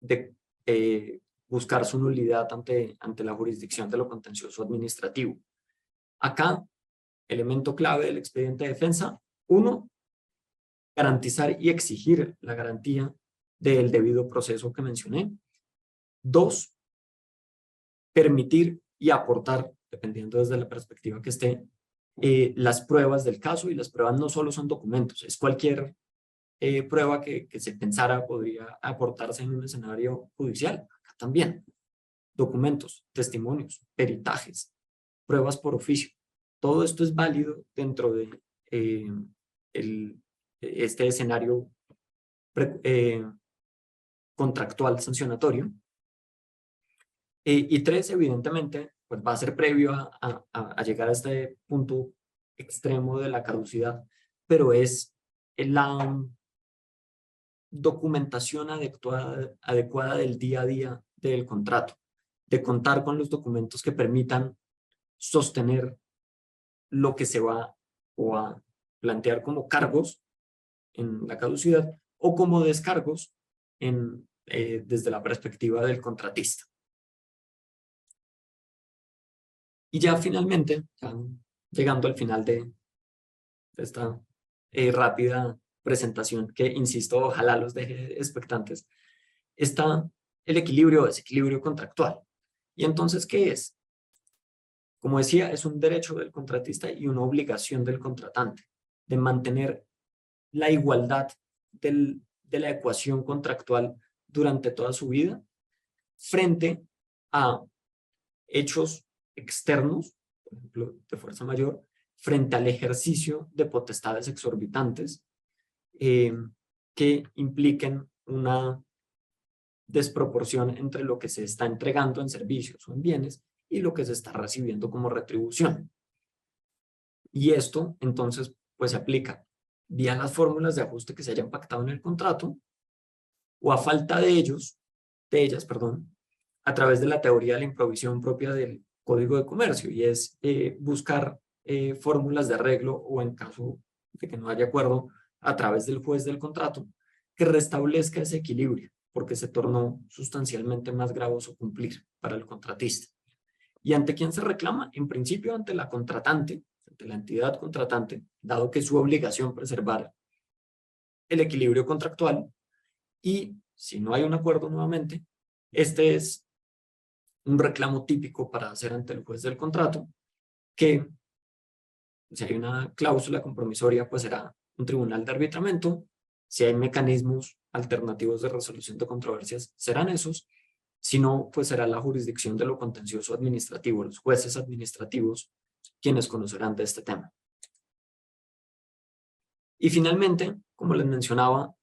de buscar su nulidad ante la jurisdicción de lo contencioso administrativo. Acá, elemento clave del expediente de defensa: 1, garantizar y exigir la garantía del debido proceso que mencioné. 2, permitir y aportar, dependiendo desde la perspectiva que esté, las pruebas del caso, y las pruebas no solo son documentos, es cualquier prueba que se pensara podría aportarse en un escenario judicial. Acá también, documentos, testimonios, peritajes, pruebas por oficio. Todo esto es válido dentro de este escenario contractual sancionatorio. Y 3, evidentemente, pues va a ser previo a llegar a este punto extremo de la caducidad, pero es la documentación adecuada del día a día del contrato, de contar con los documentos que permitan sostener lo que se va o a plantear como cargos en la caducidad o como descargos desde la perspectiva del contratista. Y ya finalmente, ya llegando al final de esta rápida presentación, que insisto, ojalá los deje expectantes, está el equilibrio o desequilibrio contractual. ¿Y entonces qué es? Como decía, es un derecho del contratista y una obligación del contratante de mantener la igualdad de la ecuación contractual durante toda su vida frente a hechos externos, por ejemplo, de fuerza mayor, frente al ejercicio de potestades exorbitantes que impliquen una desproporción entre lo que se está entregando en servicios o en bienes y lo que se está recibiendo como retribución. Y esto, entonces, pues se aplica vía las fórmulas de ajuste que se hayan pactado en el contrato, o a falta de ellas, a través de la teoría de la improvisión propia del Código de Comercio, y es buscar fórmulas de arreglo, o en caso de que no haya acuerdo, a través del juez del contrato, que restablezca ese equilibrio, porque se tornó sustancialmente más gravoso cumplir para el contratista. ¿Y ante quién se reclama? En principio ante la contratante, ante la entidad contratante, dado que es su obligación preservar el equilibrio contractual, y si no hay un acuerdo nuevamente, este es un reclamo típico para hacer ante el juez del contrato, que si hay una cláusula compromisoria, pues será un tribunal de arbitramiento. Si hay mecanismos alternativos de resolución de controversias, serán esos. Si no, pues será la jurisdicción de lo contencioso administrativo, los jueces administrativos, quienes conocerán de este tema. Y finalmente, como les mencionaba,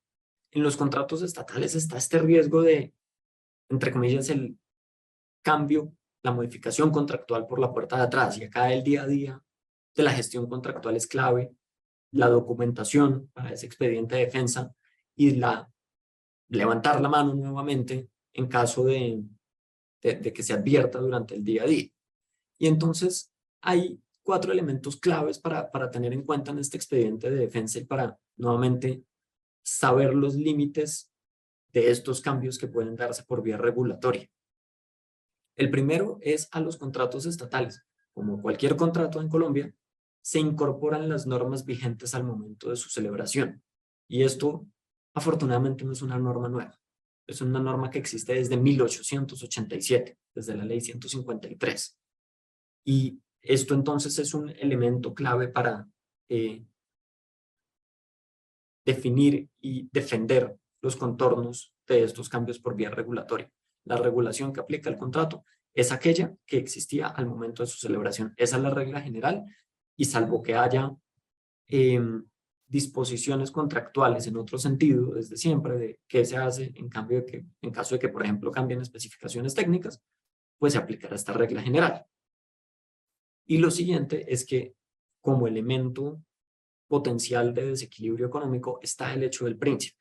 en los contratos estatales está este riesgo de, entre comillas, el cambio, la modificación contractual por la puerta de atrás. Y acá el día a día de la gestión contractual es clave, la documentación para ese expediente de defensa y levantar la mano nuevamente en caso de que se advierta durante el día a día. Y entonces hay 4 elementos claves para tener en cuenta en este expediente de defensa, y para nuevamente saber los límites de estos cambios que pueden darse por vía regulatoria. El primero es a los contratos estatales. Como cualquier contrato en Colombia, se incorporan las normas vigentes al momento de su celebración. Y esto, afortunadamente, no es una norma nueva. Es una norma que existe desde 1887, desde la ley 153. Y esto entonces es un elemento clave para definir y defender los contornos de estos cambios por vía regulatoria. La regulación que aplica el contrato es aquella que existía al momento de su celebración. Esa es la regla general, y salvo que haya disposiciones contractuales en otro sentido, desde siempre, de qué se hace en cambio de que, en caso de que, por ejemplo, cambien especificaciones técnicas, pues se aplicará esta regla general. Y lo siguiente es que, como elemento potencial de desequilibrio económico, está el hecho del príncipe.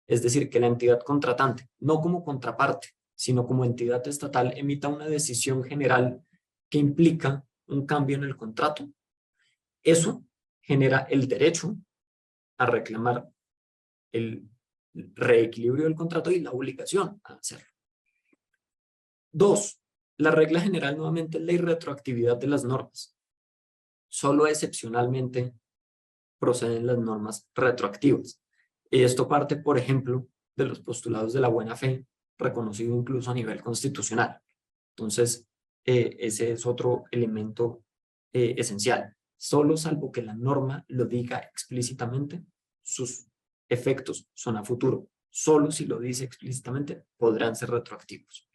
Es decir, que la entidad contratante, no como contraparte, sino como entidad estatal, emita una decisión general que implica un cambio en el contrato. Eso genera el derecho a reclamar el reequilibrio del contrato y la obligación a hacerlo. 2. La regla general nuevamente es la irretroactividad de las normas. Solo excepcionalmente proceden las normas retroactivas. Y esto parte, por ejemplo, de los postulados de la buena fe, reconocido incluso a nivel constitucional. Entonces, ese es otro elemento esencial. Solo salvo que la norma lo diga explícitamente, sus efectos son a futuro. Solo si lo dice explícitamente podrán ser retroactivos.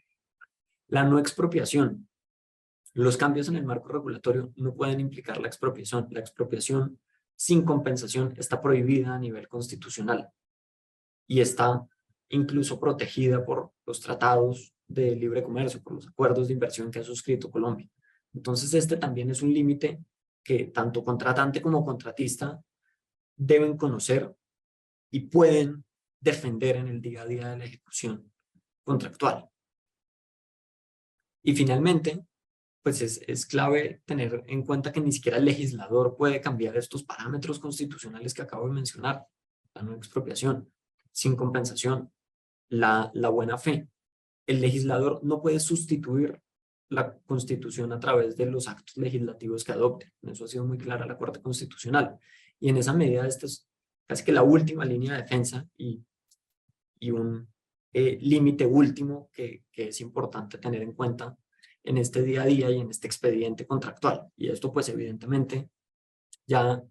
La no expropiación. Los cambios en el marco regulatorio no pueden implicar la expropiación. La expropiación sin compensación está prohibida a nivel constitucional y está incluso protegida por los tratados de libre comercio, por los acuerdos de inversión que ha suscrito Colombia. Entonces, este también es un límite que tanto contratante como contratista deben conocer y pueden defender en el día a día de la ejecución contractual. Y finalmente, pues es clave tener en cuenta que ni siquiera el legislador puede cambiar estos parámetros constitucionales que acabo de mencionar: la no expropiación, sin compensación, la buena fe. El legislador no puede sustituir la Constitución a través de los actos legislativos que adopte. Eso ha sido muy clara la Corte Constitucional. Y en esa medida, esta es casi que la última línea de defensa y un límite último que es importante tener en cuenta en este día a día y en este expediente contractual. Y esto, pues, evidentemente, ya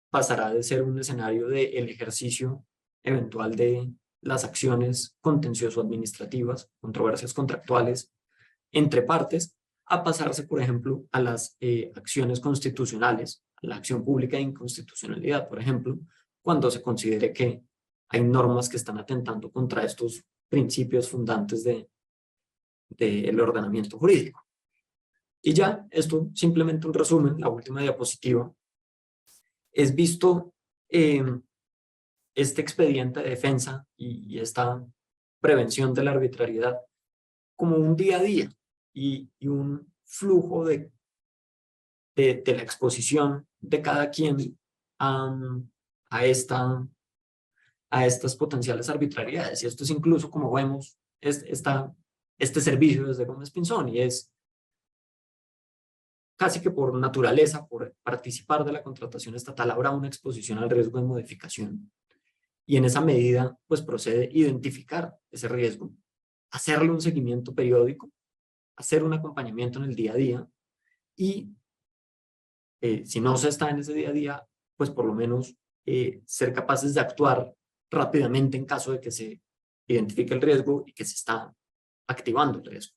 pasará de ser un escenario del ejercicio eventual de las acciones contencioso-administrativas, controversias contractuales entre partes, a pasarse, por ejemplo, a las acciones constitucionales, a la acción pública de inconstitucionalidad, por ejemplo, cuando se considere que hay normas que están atentando contra estos principios fundantes del ordenamiento jurídico. Y ya, esto simplemente un resumen, la última diapositiva, es visto este expediente de defensa y esta prevención de la arbitrariedad como un día a día y un flujo de la exposición de cada quien a estas potenciales arbitrariedades. Y esto es incluso, como vemos, este servicio desde Gómez Pinzón, y es casi que por naturaleza, por participar de la contratación estatal, habrá una exposición al riesgo de modificación. Y en esa medida, pues procede identificar ese riesgo, hacerle un seguimiento periódico, hacer un acompañamiento en el día a día y, si no se está en ese día a día, pues por lo menos ser capaces de actuar rápidamente en caso de que se identifique el riesgo y que se está activando el riesgo.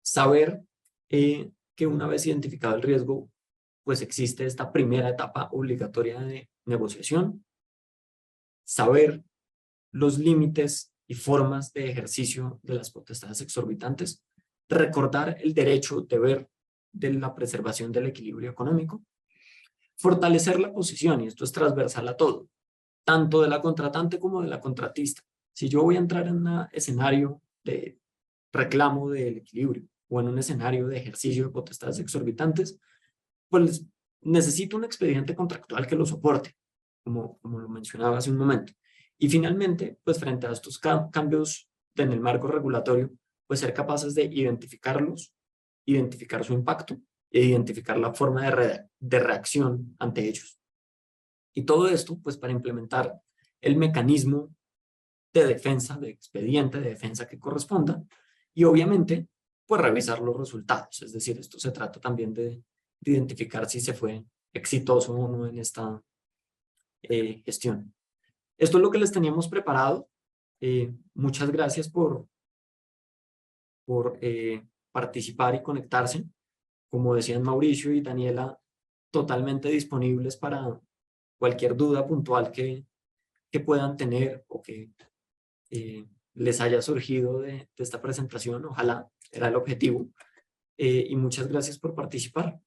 Saber que una vez identificado el riesgo, pues existe esta primera etapa obligatoria de negociación. Saber los límites y formas de ejercicio de las potestades exorbitantes. Recordar el derecho, deber de la preservación del equilibrio económico. Fortalecer la posición, y esto es transversal a todo, tanto de la contratante como de la contratista. Si yo voy a entrar en un escenario de reclamo del equilibrio o en un escenario de ejercicio de potestades exorbitantes, pues necesito un expediente contractual que lo soporte, como lo mencionaba hace un momento. Y finalmente, pues frente a estos cambios en el marco regulatorio, pues ser capaces de identificarlos, identificar su impacto e identificar la forma de reacción ante ellos. Y todo esto, pues para implementar el mecanismo de defensa, de expediente de defensa que corresponda, y obviamente, pues revisar los resultados. Es decir, esto se trata también de identificar si se fue exitoso o no en esta gestión. Esto es lo que les teníamos preparado. Muchas gracias por participar y conectarse. Como decían Mauricio y Daniela, totalmente disponibles para cualquier duda puntual que puedan tener o que les haya surgido de esta presentación. Ojalá, era el objetivo. Y muchas gracias por participar.